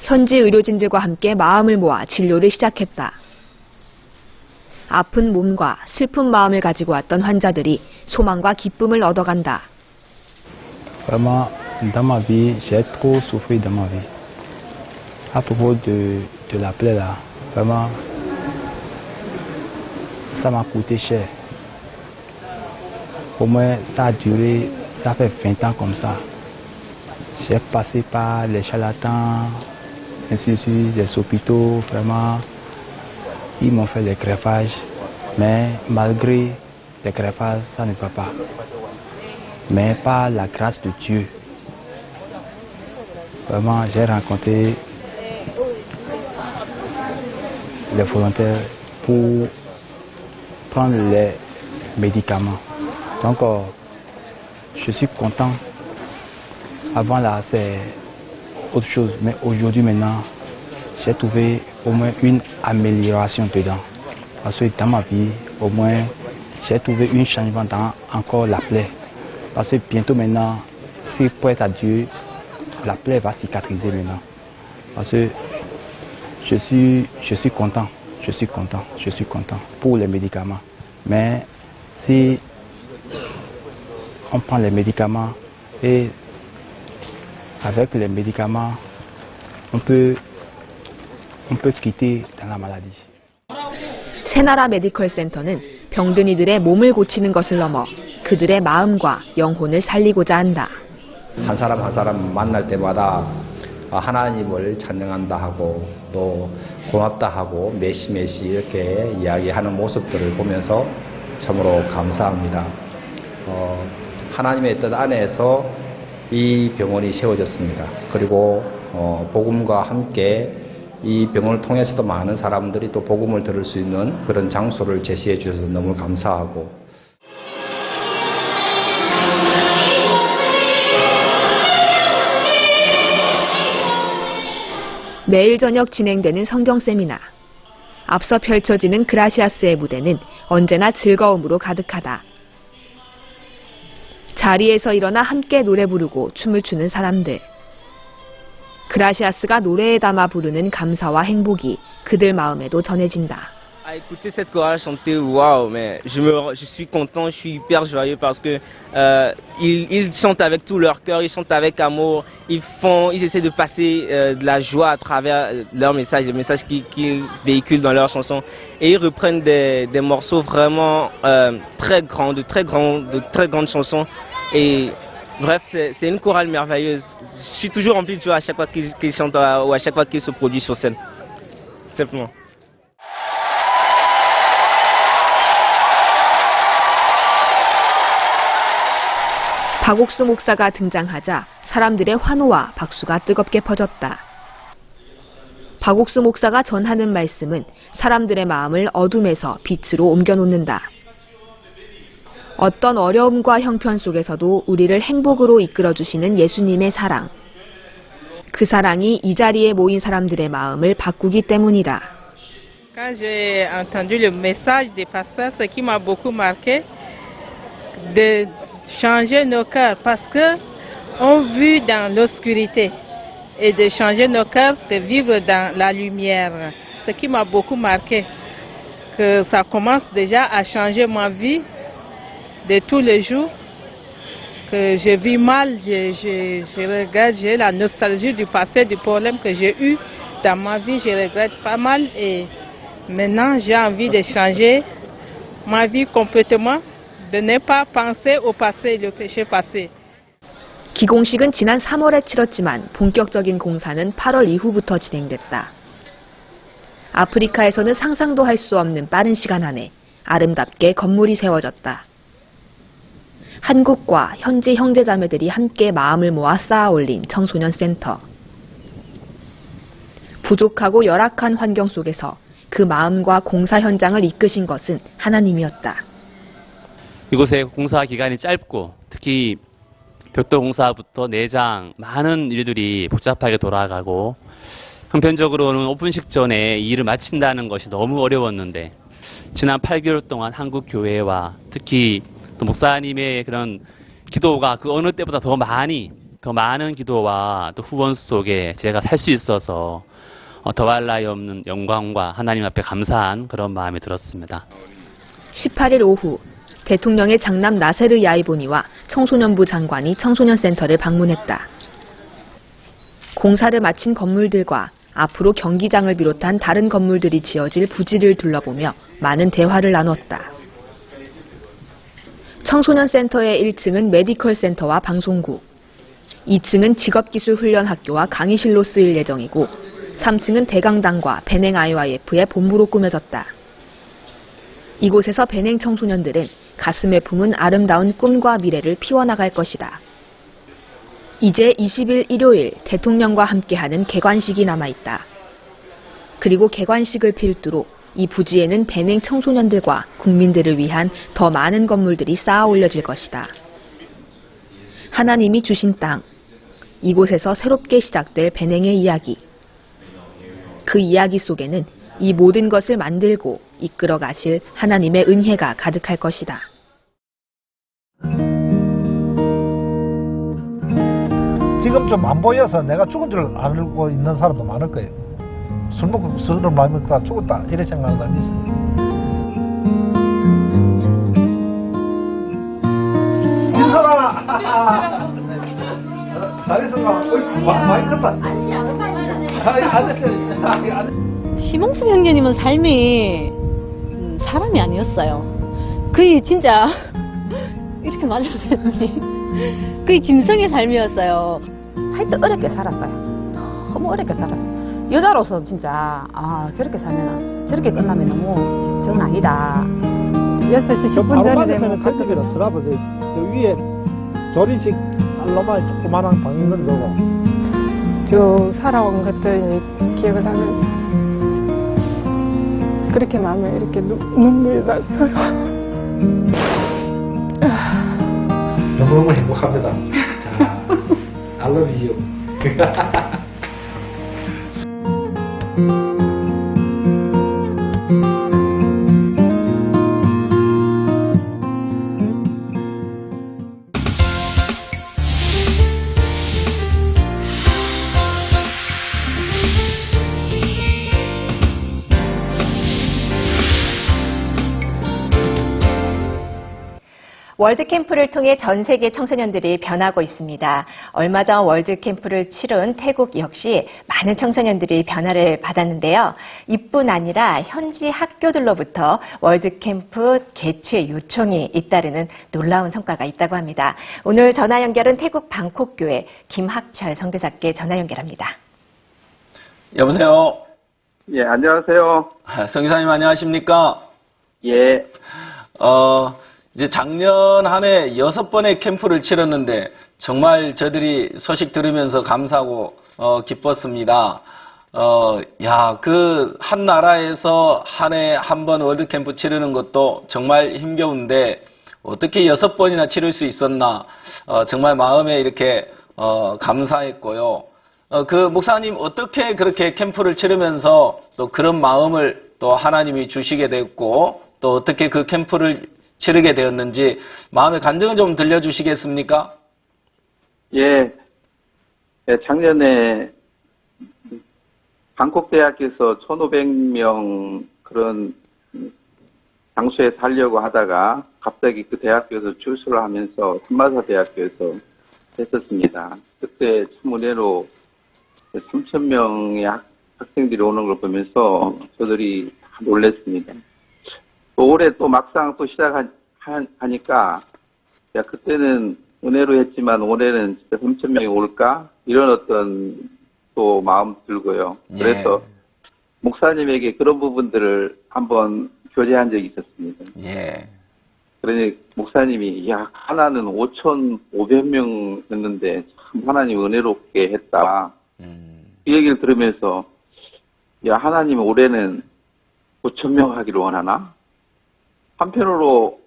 S2: 현지 의료진들과 함께 마음을 모아 진료를 시작했다. 아픈 몸과 슬픈 마음을 가지고 왔던 환자들이 소망과 기쁨을 얻어간다.
S10: Vraiment, dans ma vie, j'ai trop souffert dans ma vie. À propos de la plaie là, vraiment, ça m'a coûté cher. Au moins, ça a duré, ça fait 20 ans comme ça. J'ai passé par les charlatans, ainsi de suite, les hôpitaux, vraiment, ils m'ont fait des greffages, mais malgré les greffages, ça ne va pas. Mais par la grâce de Dieu, vraiment, j'ai rencontré les volontaires pour prendre les médicaments. Donc, je suis content. Avant là, c'est autre chose, mais aujourd'hui maintenant, j'ai trouvé au moins une amélioration dedans. Parce que dans ma vie, au moins, j'ai trouvé un changement dans encore la plaie. Parce que bientôt maintenant, si pour être à Dieu, la plaie va cicatriser maintenant. Parce que je suis content pour les médicaments. Mais si on prend les médicaments et avec les médicaments, on peut quitter dans la maladie.
S2: 새나라 메디컬 센터는 병든 이들의 몸을 고치는 것을 넘어 그들의 마음과 영혼을 살리고자 한다.
S9: 한 사람 한 사람 만날 때마다 하나님을 찬양한다 하고 또 고맙다 하고 메시 이렇게 이야기하는 모습들을 보면서 참으로 감사합니다. 하나님의 뜻 안에서 이 병원이 세워졌습니다. 그리고 복음과 함께 이 병원을 통해서도 많은 사람들이 또 복음을 들을 수 있는 그런 장소를 제시해 주셔서 너무 감사하고
S2: 매일 저녁 진행되는 성경 세미나. 앞서 펼쳐지는 그라시아스의 무대는 언제나 즐거움으로 가득하다. 자리에서 일어나 함께 노래 부르고 춤을 추는 사람들. 그라시아스가 노래에 담아 부르는 감사와 행복이 그들 마음에도 전해진다.
S4: À écouter cette chorale chanter, waouh, mais je suis content, je suis hyper joyeux parce que ils chantent avec tout leur cœur, ils chantent avec amour, ils essaient de passer de la joie à travers leur message, les messages qu'ils véhiculent dans leurs chansons, et ils reprennent des morceaux vraiment très grands, de très grandes chansons. Et bref, c'est une chorale merveilleuse. Je suis toujours rempli de joie à chaque fois qu'ils chantent ou à chaque fois qu'ils se produisent sur scène. Simplement.
S2: 박옥수 목사가 등장하자 사람들의 환호와 박수가 뜨겁게 퍼졌다. 박옥수 목사가 전하는 말씀은 사람들의 마음을 어둠에서 빛으로 옮겨놓는다. 어떤 어려움과 형편 속에서도 우리를 행복으로 이끌어주시는 예수님의 사랑. 그 사랑이 이 자리에 모인 사람들의 마음을 바꾸기 때문이다.
S11: Quand j'ai entendu le message des pasteurs, ce qui m'a beaucoup marqué, de changer nos cœurs parce que on vit dans l'obscurité et de changer nos cœurs, de vivre dans la lumière. Ce qui m'a beaucoup marqué, que ça commence déjà à changer ma vie de tous les jours, que je vis mal, je regarde, j'ai la nostalgie du passé, du problème que j'ai eu dans ma vie, je regrette pas mal et maintenant j'ai envie de changer ma vie complètement. De ne pas penser au passé, le péché passé.
S2: 기공식은 지난 3월에 치렀지만 본격적인 공사는 8월 이후부터 진행됐다. 아프리카에서는 상상도 할 수 없는 빠른 시간 안에 아름답게 건물이 세워졌다. 한국과 현지 형제자매들이 함께 마음을 모아 쌓아 올린 청소년 센터. 부족하고 열악한 환경 속에서 그 마음과 공사 현장을 이끄신 것은 하나님이었다.
S12: 이곳의 공사 기간이 짧고 특히 벽돌 공사부터 내장 많은 일들이 복잡하게 돌아가고 형편적으로는 오픈식 전에 이 일을 마친다는 것이 너무 어려웠는데 지난 8개월 동안 한국 교회와 특히 또 목사님의 그런 기도가 그 어느 때보다 더 많은 기도와 또 후원 속에 제가 살 수 있어서 더할 나위 없는 영광과 하나님 앞에 감사한 그런 마음이 들었습니다.
S2: 18일 오후 대통령의 장남 나세르 야이보니와 청소년부 장관이 청소년센터를 방문했다. 공사를 마친 건물들과 앞으로 경기장을 비롯한 다른 건물들이 지어질 부지를 둘러보며 많은 대화를 나눴다. 청소년센터의 1층은 메디컬 센터와 방송국, 2층은 직업기술훈련학교와 강의실로 쓰일 예정이고 3층은 대강당과 베냉 IYF의 본부로 꾸며졌다. 이곳에서 베냉 청소년들은 가슴에 품은 아름다운 꿈과 미래를 피워나갈 것이다. 이제 20일 일요일 대통령과 함께하는 개관식이 남아있다. 그리고 개관식을 필두로 이 부지에는 베냉 청소년들과 국민들을 위한 더 많은 건물들이 쌓아 올려질 것이다. 하나님이 주신 땅, 이곳에서 새롭게 시작될 베냉의 이야기. 그 이야기 속에는 이 모든 것을 만들고 이끌어 가실 하나님의 은혜가 가득할 것이다.
S13: 지금 좀 안 보여서 내가 죽은 줄 알고 있는 사람도 많을 거예요. 술 먹고 술을 많이 먹다 죽었다 이런 생각하는 사람이 있어요. 진선아! 잘했어. 많이 컸다.
S14: 심홍수 형제님은 삶이 사람이 아니었어요. 거의 진짜 이렇게 말해도 되는지 거의 짐승의 삶이었어요.
S15: 하여튼 어렵게 살았어요. 너무 어렵게 살았어요. 여자로서 진짜 저렇게 살면 저렇게 끝나면 너무 저건 아니다.
S13: 6시 10분 전에 되면 텔레비로 쓰라보세요. 저 위에 조립식 알로마 조그만한 방 있는 거고.
S16: 쭉 살아온 것들 기억을 하면서 그렇게 마음에 이렇게 눈물이 났어요.
S13: 너무 행복합니다. 자, I love you.
S2: 월드캠프를 통해 전 세계 청소년들이 변하고 있습니다. 얼마 전 월드캠프를 치른 태국 역시 많은 청소년들이 변화를 받았는데요. 이뿐 아니라 현지 학교들로부터 월드캠프 개최 요청이 잇따르는 놀라운 성과가 있다고 합니다. 오늘 전화 연결은 태국 방콕교회 김학철 성대사께 전화 연결합니다.
S1: 여보세요.
S17: 예, 안녕하세요.
S1: 성기사님 안녕하십니까?
S17: 예.
S1: 이제 작년 한 해 6번의 캠프를 치렀는데 정말 저들이 소식 들으면서 감사하고 기뻤습니다. 그 한 나라에서 한 해 한 번 월드캠프 치르는 것도 정말 힘겨운데 어떻게 6번이나 치를 수 있었나 정말 마음에 이렇게 감사했고요. 목사님 어떻게 그렇게 캠프를 치르면서 또 그런 마음을 또 하나님이 주시게 됐고 또 어떻게 그 캠프를 치르게 되었는지 마음의 간증을 좀 들려주시겠습니까?
S17: 예. 작년에 방콕 대학에서 1,500명 그런 장소에 살려고 하다가 갑자기 그 대학교에서 출소를 하면서 삼마사 대학교에서 했었습니다. 그때 참 은혜로 3,000명의 학생들이 오는 걸 보면서 저들이 다 놀랐습니다. 올해 또 막상 또 시작하니까 그때는 은혜로 했지만 올해는 진짜 3,000명이 올까? 이런 어떤 또 마음 들고요. 그래서 목사님에게 그런 부분들을 한번 교제한 적이 있었습니다. 그러니 목사님이 하나는 5,500명이었는데 참 하나님 은혜롭게 했다. 그 얘기를 들으면서 하나님 올해는 5,000명 하기를 원하나? 한편으로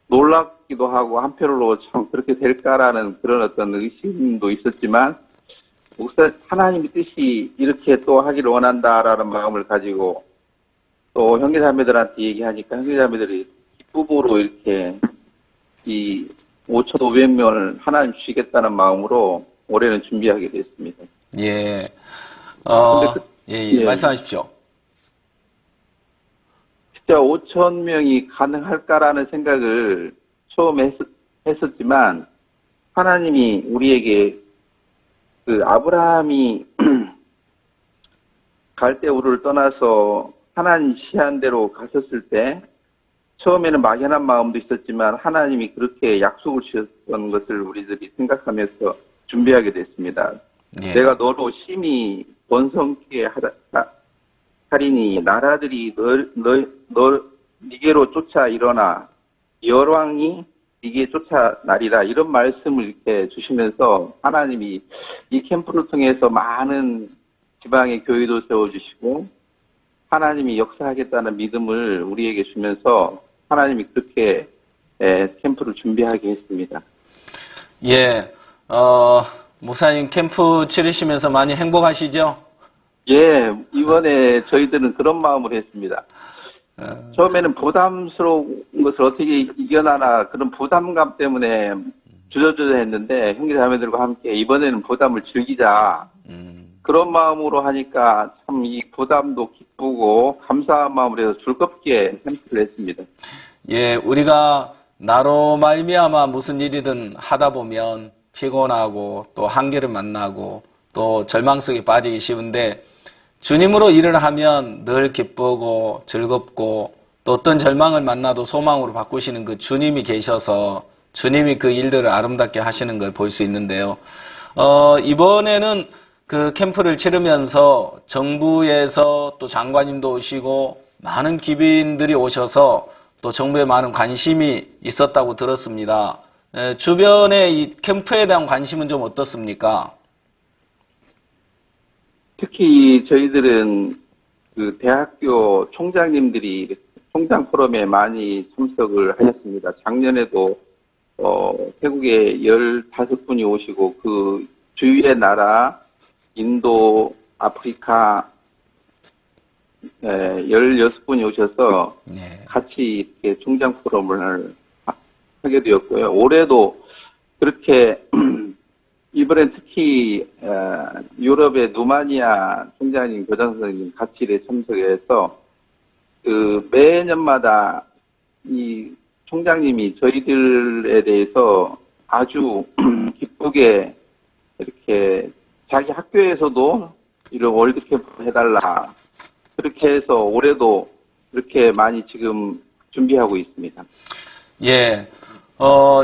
S17: 놀랍기도 하고 한편으로 참 그렇게 될까라는 그런 어떤 의심도 있었지만 하나님의 뜻이 이렇게 또 하기를 원한다라는 마음을 가지고 또 형제자매들한테 얘기하니까 형제자매들이 기쁨으로 이렇게 이 5,500명을 하나님 주시겠다는 마음으로 올해는 준비하게 됐습니다.
S1: 말씀하십시오.
S17: 진짜 5,000명이 가능할까라는 생각을 처음에 했었지만 하나님이 우리에게 그 아브라함이 갈대우르를 떠나서 하나님 시한대로 갔었을 때 처음에는 막연한 마음도 있었지만 하나님이 그렇게 약속을 주셨던 것을 우리들이 생각하면서 준비하게 됐습니다. 내가 너로 심히 번성케 하리니 나라들이 니게로 쫓아 일어나 열왕이 니게 쫓아 나리라 이런 말씀을 이렇게 주시면서 하나님이 이 캠프를 통해서 많은 지방의 교회도 세워주시고 하나님이 역사하겠다는 믿음을 우리에게 주면서 하나님이 그렇게 캠프를 준비하게 했습니다.
S1: 목사님 캠프 치르시면서 많이 행복하시죠?
S17: 이번에 저희들은 그런 마음을 했습니다. 처음에는 부담스러운 것을 어떻게 이겨나나 그런 부담감 때문에 주저주저 했는데 형제자매들과 함께 이번에는 부담을 즐기자 그런 마음으로 하니까 참 이 부담도 기쁘고 감사한 마음으로 해서 즐겁게 캠프를 했습니다.
S1: 우리가 나로 말미암아 무슨 일이든 하다 보면 피곤하고 또 한계를 만나고 또 절망 속에 빠지기 쉬운데 주님으로 일을 하면 늘 기쁘고 즐겁고 또 어떤 절망을 만나도 소망으로 바꾸시는 그 주님이 계셔서 주님이 그 일들을 아름답게 하시는 걸 볼 수 있는데요. 이번에는 그 캠프를 치르면서 정부에서 또 장관님도 오시고 많은 귀빈들이 오셔서 또 정부에 많은 관심이 있었다고 들었습니다. 주변에 이 캠프에 대한 관심은 좀 어떻습니까?
S17: 특히 저희들은 그 대학교 총장님들이 총장 포럼에 많이 참석을 하셨습니다. 작년에도 태국에 15분이 오시고 그 주위의 나라 인도, 아프리카 16분이 오셔서 같이 이렇게 총장 포럼을 하게 되었고요. 올해도 그렇게 이번엔 특히 유럽의 누마니아 총장님, 교장 선생님 같이 참석해서 그 매년마다 이 총장님이 저희들에 대해서 아주 기쁘게 이렇게 자기 학교에서도 이런 월드캠프 해달라. 그렇게 해서 올해도 그렇게 많이 지금 준비하고 있습니다.
S1: 예,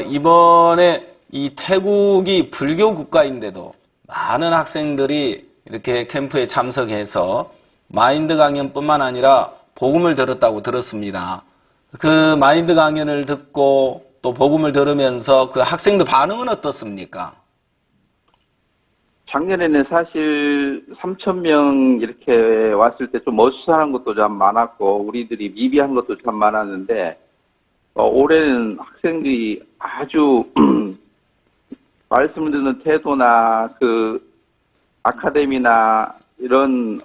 S1: 이번에 이 태국이 불교 국가인데도 많은 학생들이 이렇게 캠프에 참석해서 마인드 강연뿐만 아니라 복음을 들었다고 들었습니다. 그 마인드 강연을 듣고 또 복음을 들으면서 그 학생들 반응은 어떻습니까?
S17: 작년에는 사실 3,000명 이렇게 왔을 때 좀 어수선한 것도 좀 많았고 우리들이 미비한 것도 참 많았는데 올해는 학생들이 아주 말씀을 듣는 태도나 그 아카데미나 이런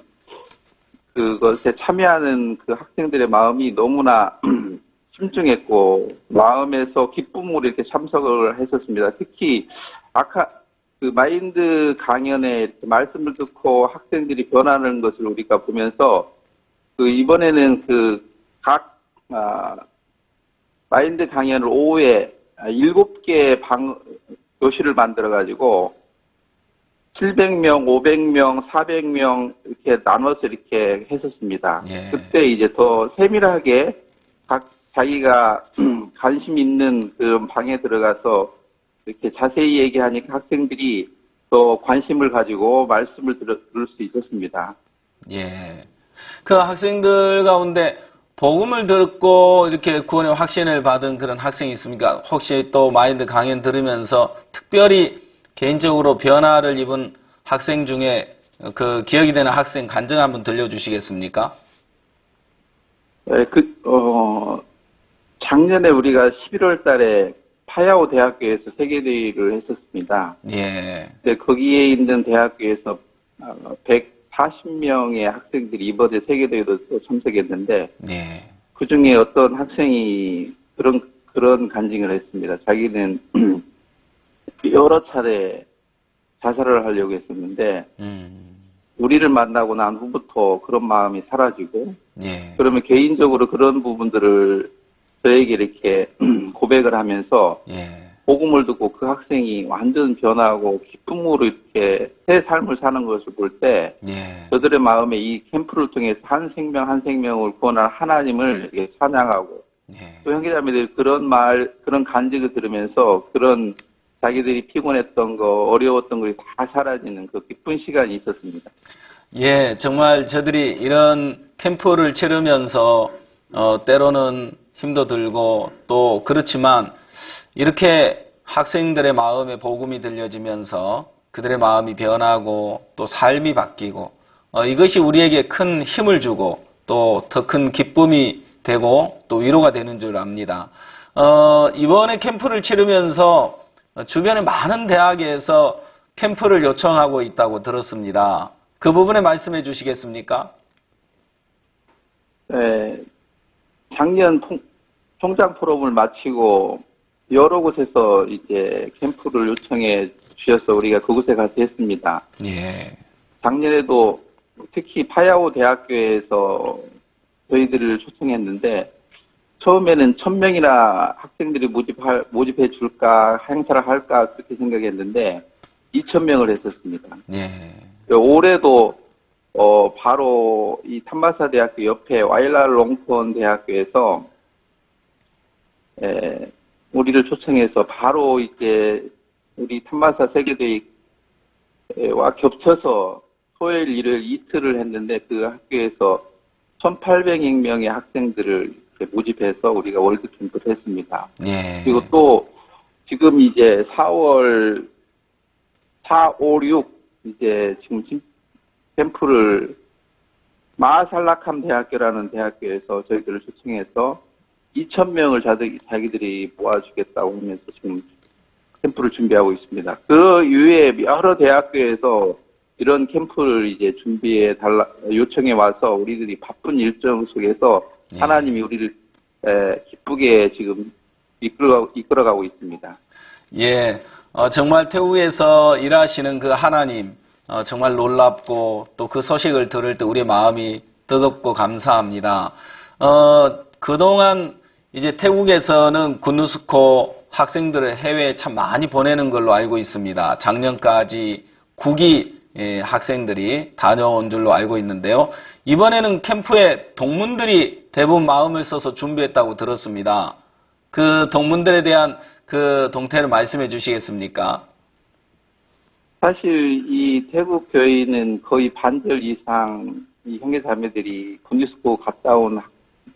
S17: 그것에 참여하는 그 학생들의 마음이 너무나 심중했고 마음에서 기쁨으로 이렇게 참석을 했었습니다. 특히 그 마인드 강연에 말씀을 듣고 학생들이 변하는 것을 우리가 보면서 그 이번에는 그 각 마인드 강연을 오후에 7개 교실을 만들어 가지고 700명, 500명, 400명 이렇게 나눠서 이렇게 했었습니다.
S1: 예.
S17: 그때 이제 더 세밀하게 각 자기가 관심 있는 그 방에 들어가서 이렇게 자세히 얘기하니까 학생들이 더 관심을 가지고 말씀을 들을 수 있었습니다.
S1: 예. 그 학생들 가운데 복음을 듣고 이렇게 구원의 확신을 받은 그런 학생이 있습니까? 혹시 또 마인드 강연 들으면서 특별히 개인적으로 변화를 입은 학생 중에 그 기억이 되는 학생 간증 한번 들려주시겠습니까?
S17: 네, 작년에 우리가 11월 달에 파야오 대학교에서 세계대회를 했었습니다.
S1: 예.
S17: 근데 거기에 있는 대학교에서 140명의 학생들이 이번에 세계대회도 또 참석했는데,
S1: 예.
S17: 그 중에 어떤 학생이 그런 간증을 했습니다. 자기는 여러 차례 자살을 하려고 했었는데, 우리를 만나고 난 후부터 그런 마음이 사라지고,
S1: 예.
S17: 그러면 개인적으로 그런 부분들을 저에게 이렇게 고백을 하면서,
S1: 예.
S17: 복음을 듣고 그 학생이 완전 변하고 기쁨으로 이렇게 새 삶을 사는 것을 볼 때,
S1: 예.
S17: 저들의 마음에 이 캠프를 통해서 한 생명 한 생명을 구원할 하나님을 이렇게 찬양하고, 또 형제자매들이 그런 간증을 들으면서 그런 자기들이 피곤했던 거, 어려웠던 것이 다 사라지는 그 기쁜 시간이 있었습니다.
S1: 예, 정말 저들이 이런 캠프를 치르면서 때로는 힘도 들고 또 그렇지만 이렇게 학생들의 마음에 복음이 들려지면서 그들의 마음이 변하고 또 삶이 바뀌고 이것이 우리에게 큰 힘을 주고 또 더 큰 기쁨이 되고 또 위로가 되는 줄 압니다. 이번에 캠프를 치르면서 주변에 많은 대학에서 캠프를 요청하고 있다고 들었습니다. 그 부분에 말씀해 주시겠습니까?
S17: 네, 작년 총장 포럼을 마치고 여러 곳에서 이제 캠프를 요청해 주셔서 우리가 그곳에 가서 했습니다.
S1: 예.
S17: 작년에도 특히 파야오 대학교에서 저희들을 초청했는데 처음에는 1,000명이나 학생들이 모집해 줄까 행사를 할까 그렇게 생각했는데 2,000명을 했었습니다.
S1: 예.
S17: 올해도 바로 이 탐마사 대학교 옆에 와일랄롱폰 대학교에서 우리를 초청해서 바로 이제 우리 탐마사 세계대회와 겹쳐서 토요일 일요일 이틀을 했는데 그 학교에서 1,800명의 학생들을 이렇게 모집해서 우리가 월드캠프를 했습니다.
S1: 예.
S17: 그리고 또 지금 이제 4월 4, 5, 6 이제 지금 캠프를 마살라캄 대학교라는 대학교에서 저희들을 초청해서 2,000명을 자기들이 모아주겠다고 하면서 지금 캠프를 준비하고 있습니다. 그 이외에 여러 대학교에서 이런 캠프를 이제 요청해 와서 우리들이 바쁜 일정 속에서 하나님이 우리를 기쁘게 지금 이끌어가고 있습니다.
S1: 예, 정말 태국에서 일하시는 그 하나님 정말 놀랍고 또 그 소식을 들을 때 우리의 마음이 뜨겁고 감사합니다. 그동안 이제 태국에서는 군누스코 학생들을 해외에 참 많이 보내는 걸로 알고 있습니다. 작년까지 9기 학생들이 다녀온 줄로 알고 있는데요. 이번에는 캠프에 동문들이 대부분 마음을 써서 준비했다고 들었습니다. 그 동문들에 대한 그 동태를 말씀해 주시겠습니까?
S17: 사실 이 태국 교회는 거의 반절 이상 이 형제자매들이 군유스코 갔다 온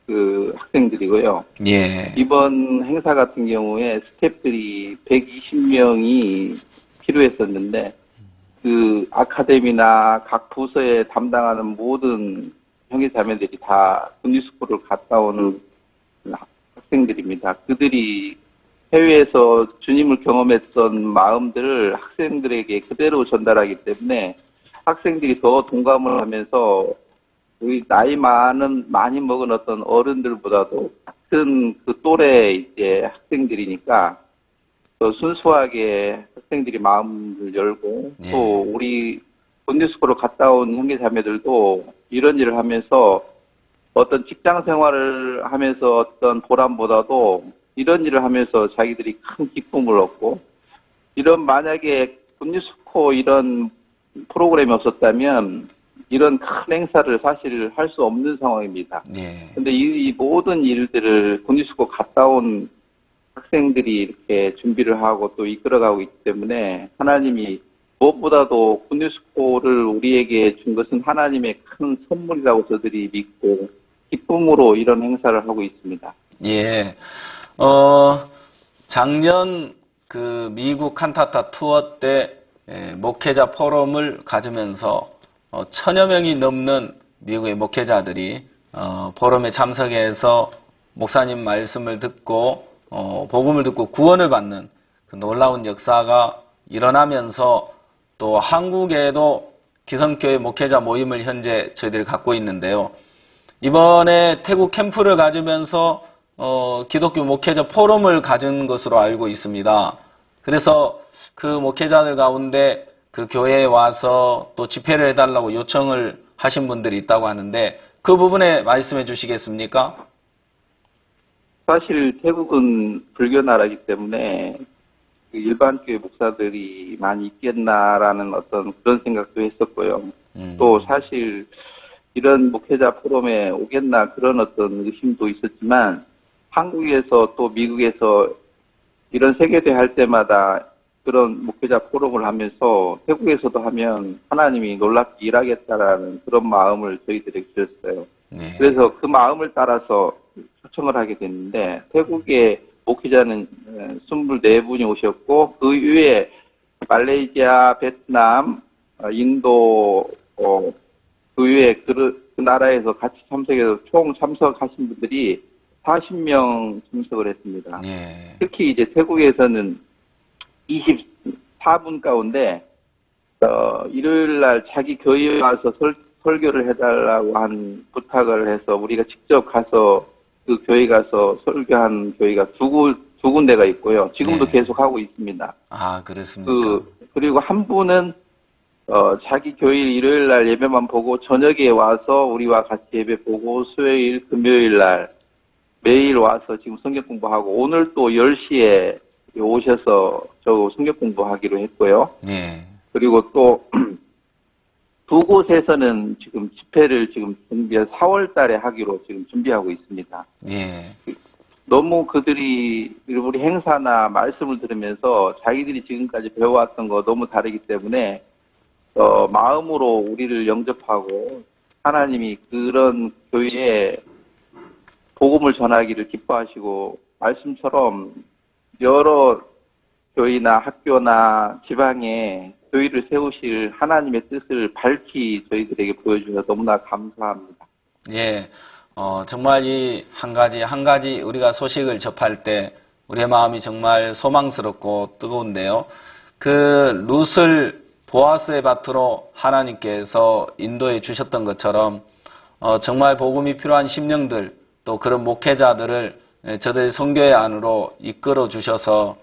S17: 그 학생들이고요.
S1: 예.
S17: 이번 행사 같은 경우에 스태프들이 120명이 필요했었는데 그 아카데미나 각 부서에 담당하는 모든 형제자매들이 다 군유스코를 갔다 오는 학생들입니다. 그들이 해외에서 주님을 경험했던 마음들을 학생들에게 그대로 전달하기 때문에 학생들이 더 동감을 하면서 우리 나이 많이 먹은 어떤 어른들보다도 같은 그 또래 이제 학생들이니까 더 순수하게 학생들이 마음을 열고 또 우리 본뉴스코로 갔다 온 형제자매들도 이런 일을 하면서 어떤 직장 생활을 하면서 어떤 보람보다도 이런 일을 하면서 자기들이 큰 기쁨을 얻고 이런 만약에 본뉴스코 이런 프로그램이 없었다면 이런 큰 행사를 사실 할 수 없는 상황입니다. 그런데 이 모든 일들을 본뉴스코 갔다 온 학생들이 이렇게 준비를 하고 또 이끌어가고 있기 때문에 하나님이 무엇보다도 본뉴스코를 우리에게 준 것은 하나님의 큰 선물이라고 저들이 믿고 기쁨으로 이런 행사를 하고 있습니다.
S1: 예. 작년 그 미국 칸타타 투어 때 목회자 포럼을 가지면서 1000여 명이 넘는 미국의 목회자들이 포럼에 참석해서 목사님 말씀을 듣고 복음을 듣고 구원을 받는 그 놀라운 역사가 일어나면서 또 한국에도 기성교회 목회자 모임을 현재 저희들이 갖고 있는데요. 이번에 태국 캠프를 가지면서 기독교 목회자 포럼을 가진 것으로 알고 있습니다. 그래서 그 목회자들 가운데 그 교회에 와서 또 집회를 해달라고 요청을 하신 분들이 있다고 하는데 그 부분에 말씀해 주시겠습니까?
S17: 사실 태국은 불교 나라이기 때문에 일반 교회 목사들이 많이 있겠나라는 어떤 그런 생각도 했었고요. 또 사실 이런 목회자 포럼에 오겠나 그런 어떤 의심도 있었지만 한국에서 또 미국에서 이런 세계대회 할 때마다 그런 목회자 포럼을 하면서 태국에서도 하면 하나님이 놀랍게 일하겠다라는 그런 마음을 저희들에게 주셨어요. 그래서 그 마음을 따라서 초청을 하게 됐는데 태국의 목회자는 24분이 오셨고 그 이외에 말레이시아, 베트남, 인도 그 외에 그 나라에서 같이 참석해서 총 참석하신 분들이 40명 참석을 했습니다. 특히 이제 태국에서는 24분 가운데 일요일 날 자기 교회에 와서 설교를 해달라고 한 부탁을 해서 우리가 직접 가서 그 교회 가서 설교한 교회가 두 군데가 있고요. 지금도 계속 하고 있습니다.
S1: 아, 그렇습니까?
S17: 그리고 한 분은 자기 교회 일요일 날 예배만 보고 저녁에 와서 우리와 같이 예배 보고 수요일, 금요일 날 매일 와서 지금 성경 공부하고 오늘 또 10시에 오셔서 저 성경 공부하기로 했고요. 그리고 또 두 곳에서는 지금 집회를 지금 4월 달에 하기로 지금 준비하고 있습니다. 너무 그들이 우리 행사나 말씀을 들으면서 자기들이 지금까지 배워왔던 거 너무 다르기 때문에 마음으로 우리를 영접하고 하나님이 그런 교회에 복음을 전하기를 기뻐하시고 말씀처럼 여러 교회나 학교나 지방에 교회를 세우실 하나님의 뜻을 밝히 저희들에게 보여주셔서 너무나 감사합니다.
S1: 예, 정말 이 한 가지 우리가 소식을 접할 때 우리의 마음이 정말 소망스럽고 뜨거운데요. 그 룻을 보아스의 밭으로 하나님께서 인도해 주셨던 것처럼 정말 복음이 필요한 심령들 또 그런 목회자들을 저들 선교회 안으로 이끌어 주셔서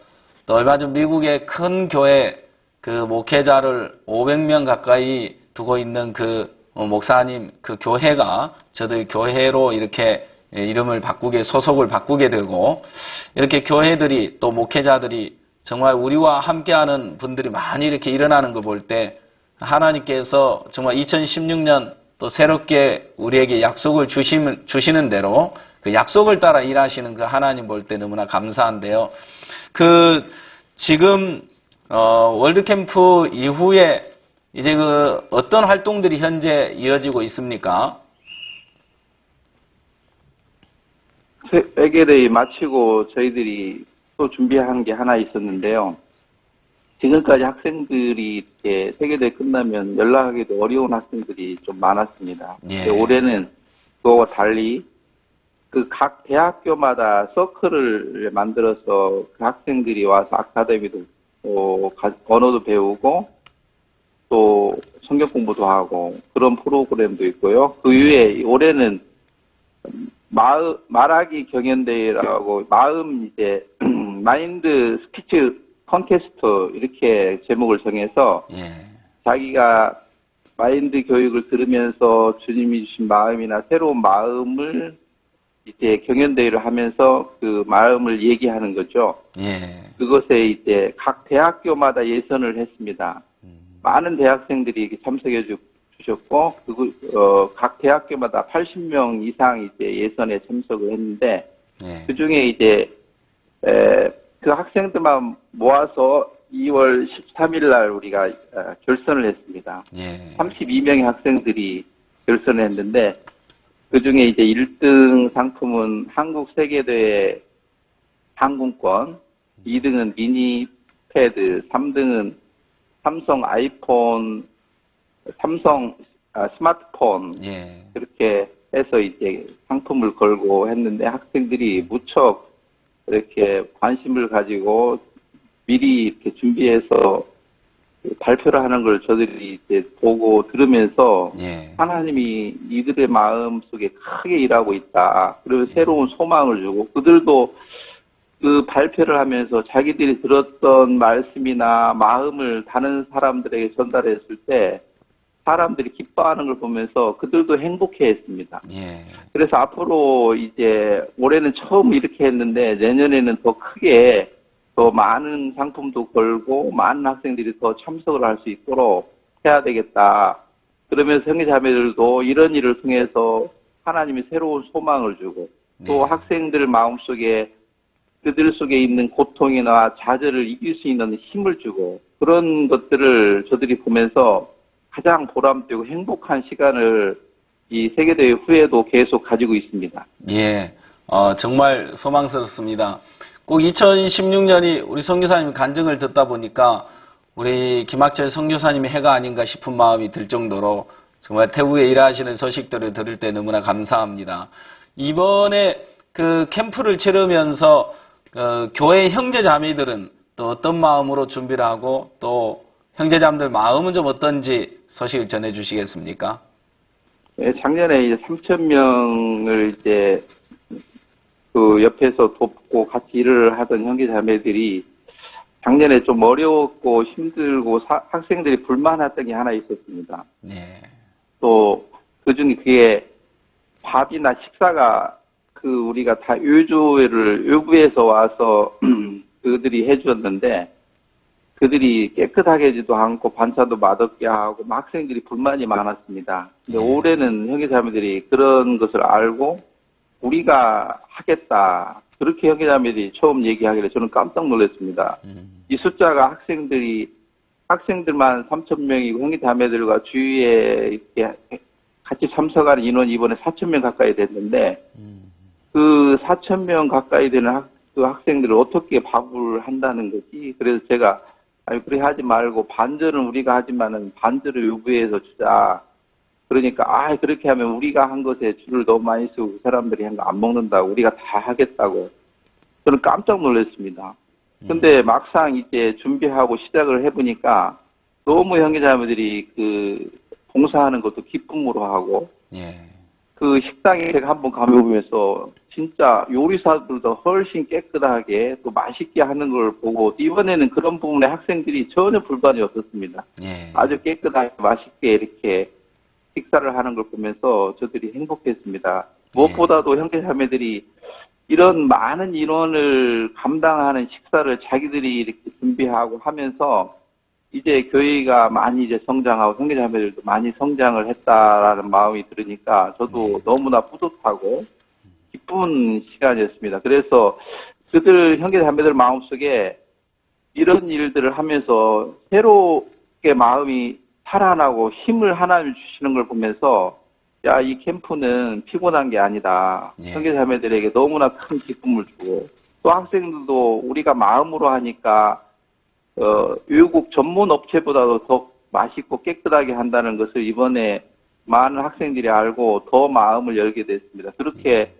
S1: 또 얼마 전 미국의 큰 교회 그 목회자를 500명 가까이 두고 있는 그 목사님 그 교회가 저들 교회로 이렇게 이름을 소속을 바꾸게 되고, 이렇게 교회들이 또 목회자들이 정말 우리와 함께하는 분들이 많이 이렇게 일어나는 걸 볼 때 하나님께서 정말 2016년 또 새롭게 우리에게 약속을 주시는 대로 그 약속을 따라 일하시는 그 하나님 볼 때 너무나 감사한데요. 지금 월드캠프 이후에 이제 어떤 활동들이 현재 이어지고 있습니까?
S17: 세계대회 마치고 저희들이 또 준비한 게 하나 있었는데요. 지금까지 학생들이 이렇게 세계대회 끝나면 연락하기도 어려운 학생들이 좀 많았습니다.
S1: 예.
S17: 올해는 그거와 달리 그 각 대학교마다 서클을 만들어서 그 학생들이 와서 아카데미도 언어도 배우고 또 성경 공부도 하고 그런 프로그램도 있고요. 그 이후에 올해는 말하기 경연대회라고 마인드 스피치 컨테스트 이렇게 제목을 정해서 자기가 마인드 교육을 들으면서 주님이 주신 마음이나 새로운 마음을 이제 경연대회를 하면서 그 마음을 얘기하는 거죠. 그것에 이제 각 대학교마다 예선을 했습니다. 많은 대학생들이 이렇게 참석해 주셨고, 각 대학교마다 80명 이상 이제 예선에 참석을 했는데, 그 중에 이제, 그 학생들만 모아서 2월 13일 날 우리가 결선을 했습니다. 32명의 학생들이 결선을 했는데, 그 중에 이제 1등 상품은 한국 세계대회 항공권, 2등은 미니패드, 3등은 삼성 아이폰, 스마트폰, 그렇게 해서 이제 상품을 걸고 했는데 학생들이 무척 이렇게 관심을 가지고 미리 이렇게 준비해서 발표를 하는 걸 저들이 이제 보고 들으면서 하나님이 이들의 마음 속에 크게 일하고 있다. 그리고 새로운 소망을 주고 그들도 그 발표를 하면서 자기들이 들었던 말씀이나 마음을 다른 사람들에게 전달했을 때 사람들이 기뻐하는 걸 보면서 그들도 행복해 했습니다. 그래서 앞으로 이제 올해는 처음 이렇게 했는데 내년에는 더 크게 더 많은 상품도 걸고 많은 학생들이 더 참석을 할 수 있도록 해야 되겠다. 그러면서 형제자매들도 이런 일을 통해서 하나님이 새로운 소망을 주고 또 학생들 마음속에 그들 속에 있는 고통이나 좌절을 이길 수 있는 힘을 주고 그런 것들을 저들이 보면서 가장 보람되고 행복한 시간을 이 세계대회 후에도 계속 가지고 있습니다.
S1: 정말 소망스럽습니다. 꼭 2016년이 우리 선교사님 간증을 듣다 보니까 우리 김학철 선교사님의 해가 아닌가 싶은 마음이 들 정도로 정말 태국에 일하시는 소식들을 들을 때 너무나 감사합니다. 이번에 그 캠프를 치르면서 교회 형제자매들은 또 어떤 마음으로 준비를 하고 또 형제자매들 마음은 좀 어떤지 소식을 전해 주시겠습니까?
S17: 작년에 이제 3,000명을 이제 그 옆에서 돕고 같이 일을 하던 형제자매들이 작년에 좀 어려웠고 힘들고 학생들이 불만했던 게 하나 있었습니다. 또 그중에 그게 밥이나 식사가 우리가 다 외부에서 와서 그들이 해주었는데 그들이 깨끗하게 하지도 않고 반찬도 맛없게 하고 학생들이 불만이 많았습니다. 근데 올해는 형제자매들이 그런 것을 알고 우리가 하겠다. 그렇게 형제자매들이 처음 얘기하길래 저는 깜짝 놀랐습니다. 이 숫자가 학생들만 3,000명이고 형제자매들과 주위에 이렇게 같이 참석하는 인원이 이번에 4,000명 가까이 됐는데 그 4,000명 가까이 되는 그 학생들을 어떻게 밥을 한다는 거지. 그래서 제가 그래 하지 말고 반절은 우리가 하지만은 반절을 외부에서 주자. 그러니까 그렇게 하면 우리가 한 것에 줄을 너무 많이 쓰고 그 사람들이 한 거 안 먹는다고 우리가 다 하겠다고 저는 깜짝 놀랐습니다. 근데 막상 이제 준비하고 시작을 해보니까 너무 형제자매들이 그 봉사하는 것도 기쁨으로 하고 그 식당에 제가 한번 가보면서 진짜 요리사들도 훨씬 깨끗하게 또 맛있게 하는 걸 보고 이번에는 그런 부분에 학생들이 전혀 불만이 없었습니다. 아주 깨끗하게 맛있게 이렇게 식사를 하는 걸 보면서 저들이 행복했습니다. 무엇보다도 형제자매들이 이런 많은 인원을 감당하는 식사를 자기들이 이렇게 준비하고 하면서 이제 교회가 많이 이제 성장하고 형제자매들도 많이 성장을 했다라는 마음이 들으니까 저도 너무나 뿌듯하고 기쁜 시간이었습니다. 그래서 그들 형제자매들 마음속에 이런 일들을 하면서 새롭게 마음이 살아나고 힘을 하나님 주시는 걸 보면서 야, 이 캠프는 피곤한 게 아니다. 형제자매들에게 너무나 큰 기쁨을 주고 또 학생들도 우리가 마음으로 하니까 외국 전문 업체보다도 더 맛있고 깨끗하게 한다는 것을 이번에 많은 학생들이 알고 더 마음을 열게 됐습니다. 그렇게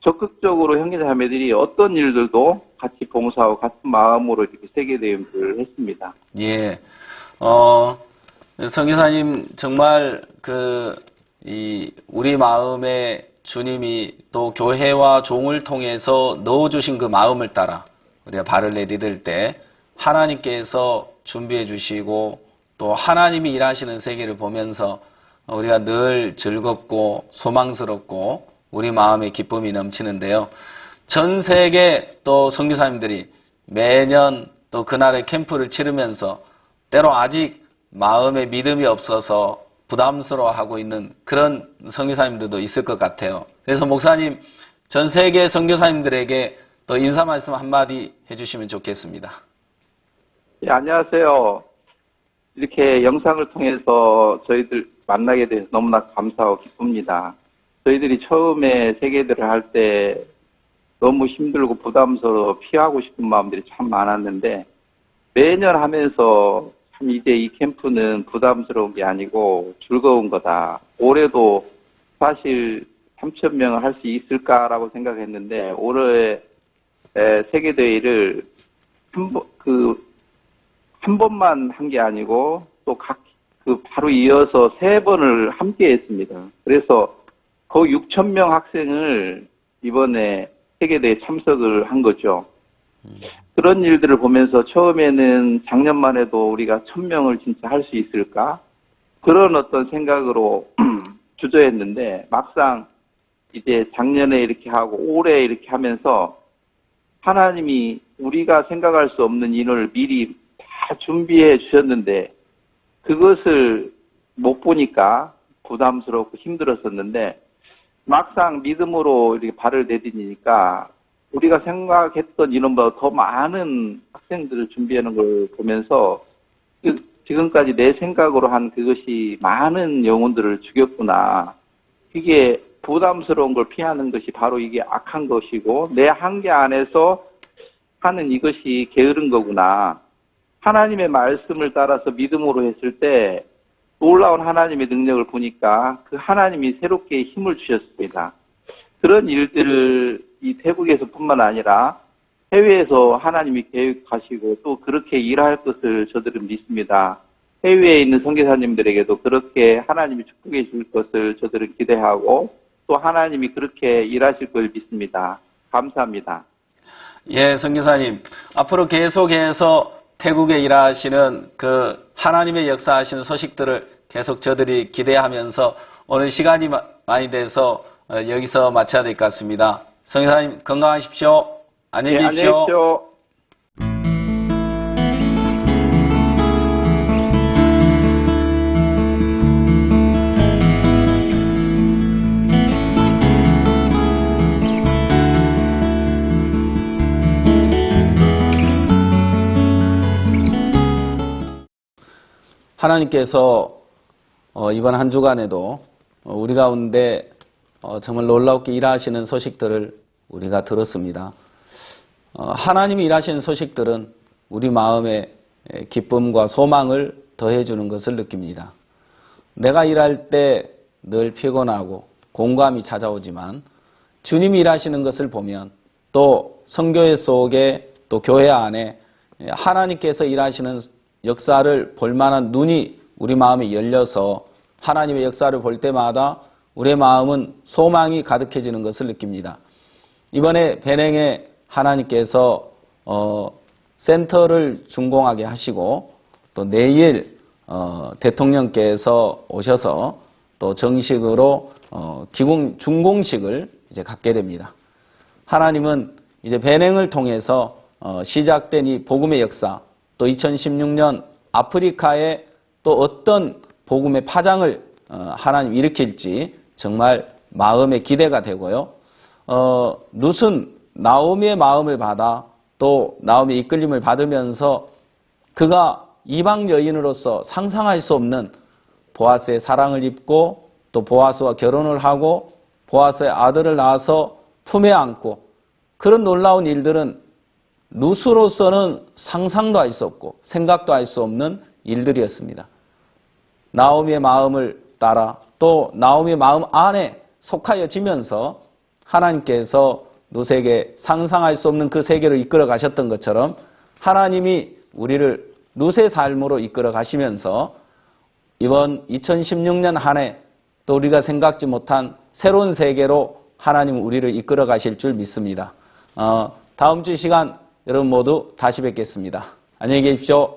S17: 적극적으로 형제자매들이 어떤 일들도 같이 봉사하고 같은 마음으로 이렇게 세계대회를 했습니다.
S1: 예. 성교사님 정말 우리 마음에 주님이 또 교회와 종을 통해서 넣어주신 그 마음을 따라 우리가 발을 내디딜 때 하나님께서 준비해 주시고 또 하나님이 일하시는 세계를 보면서 우리가 늘 즐겁고 소망스럽고 우리 마음에 기쁨이 넘치는데요. 전 세계 또 선교사님들이 매년 또 그날의 캠프를 치르면서 때로 아직 마음에 믿음이 없어서 부담스러워하고 있는 그런 선교사님들도 있을 것 같아요. 그래서 목사님 전 세계 선교사님들에게 또 인사 말씀 한마디 해주시면 좋겠습니다.
S17: 예, 안녕하세요. 이렇게 영상을 통해서 저희들 만나게 돼서 너무나 감사하고 기쁩니다. 저희들이 처음에 세계대회를 할 때 너무 힘들고 부담스러워 피하고 싶은 마음들이 참 많았는데 매년 하면서 참 이제 이 캠프는 부담스러운 게 아니고 즐거운 거다. 올해도 사실 3,000명을 할 수 있을까라고 생각했는데 올해 세계대회를 한 번만 한 게 아니고 또 바로 이어서 3번을 함께 했습니다. 그래서 거의 6,000명 학생을 이번에 세계대회에 참석을 한 거죠. 그런 일들을 보면서 처음에는 작년만 해도 우리가 1,000명을 진짜 할 수 있을까? 그런 어떤 생각으로 주저했는데 막상 이제 작년에 이렇게 하고 올해 이렇게 하면서 하나님이 우리가 생각할 수 없는 인원을 미리 다 준비해 주셨는데 그것을 못 보니까 부담스럽고 힘들었었는데 막상 믿음으로 이렇게 발을 내디디니까 우리가 생각했던 인원보다 더 많은 학생들을 준비하는 걸 보면서 지금까지 내 생각으로 한 그것이 많은 영혼들을 죽였구나. 이게 부담스러운 걸 피하는 것이 바로 이게 악한 것이고 내 한계 안에서 하는 이것이 게으른 거구나. 하나님의 말씀을 따라서 믿음으로 했을 때 놀라운 하나님의 능력을 보니까 그 하나님이 새롭게 힘을 주셨습니다. 그런 일들을 이 태국에서 뿐만 아니라 해외에서 하나님이 계획하시고 또 그렇게 일할 것을 저들은 믿습니다. 해외에 있는 선교사님들에게도 그렇게 하나님이 축복해 주실 것을 저들은 기대하고 또 하나님이 그렇게 일하실 걸 믿습니다. 감사합니다.
S1: 예, 선교사님. 앞으로 계속해서 태국에 일하시는 그 하나님의 역사하시는 소식들을 계속 저들이 기대하면서 오늘 시간이 많이 돼서 여기서 마쳐야 될 것 같습니다. 선교사님 건강하십시오. 안녕히 계십시오.
S17: 네, 안녕히 계십시오.
S1: 하나님께서 이번 한 주간에도 우리 가운데 정말 놀랍게 일하시는 소식들을 우리가 들었습니다. 하나님이 일하시는 소식들은 우리 마음에 기쁨과 소망을 더해주는 것을 느낍니다. 내가 일할 때 늘 피곤하고 공감이 찾아오지만 주님이 일하시는 것을 보면 또 선교회 속에 또 교회 안에 하나님께서 일하시는 역사를 볼 만한 눈이 우리 마음에 열려서 하나님의 역사를 볼 때마다 우리의 마음은 소망이 가득해지는 것을 느낍니다. 이번에 베냉에 하나님께서 센터를 준공하게 하시고 또 내일 대통령께서 오셔서 또 정식으로 준공식을 이제 갖게 됩니다. 하나님은 이제 배냉을 통해서 시작된 이 복음의 역사, 또 2016년 아프리카에 또 어떤 복음의 파장을 하나님 일으킬지 정말 마음의 기대가 되고요. 룻은 나오미의 마음을 받아 또 나오미의 이끌림을 받으면서 그가 이방 여인으로서 상상할 수 없는 보아스의 사랑을 입고 또 보아스와 결혼을 하고 보아스의 아들을 낳아서 품에 안고, 그런 놀라운 일들은 룻으로서는 상상도 할 수 없고 생각도 할 수 없는 일들이었습니다. 나오미의 마음을 따라 또 나오미의 마음 안에 속하여지면서 하나님께서 룻에게 상상할 수 없는 그 세계를 이끌어 가셨던 것처럼 하나님이 우리를 룻의 삶으로 이끌어 가시면서 이번 2016년 한 해 또 우리가 생각지 못한 새로운 세계로 하나님은 우리를 이끌어 가실 줄 믿습니다. 다음 주 시간 여러분 모두 다시 뵙겠습니다. 안녕히 계십시오.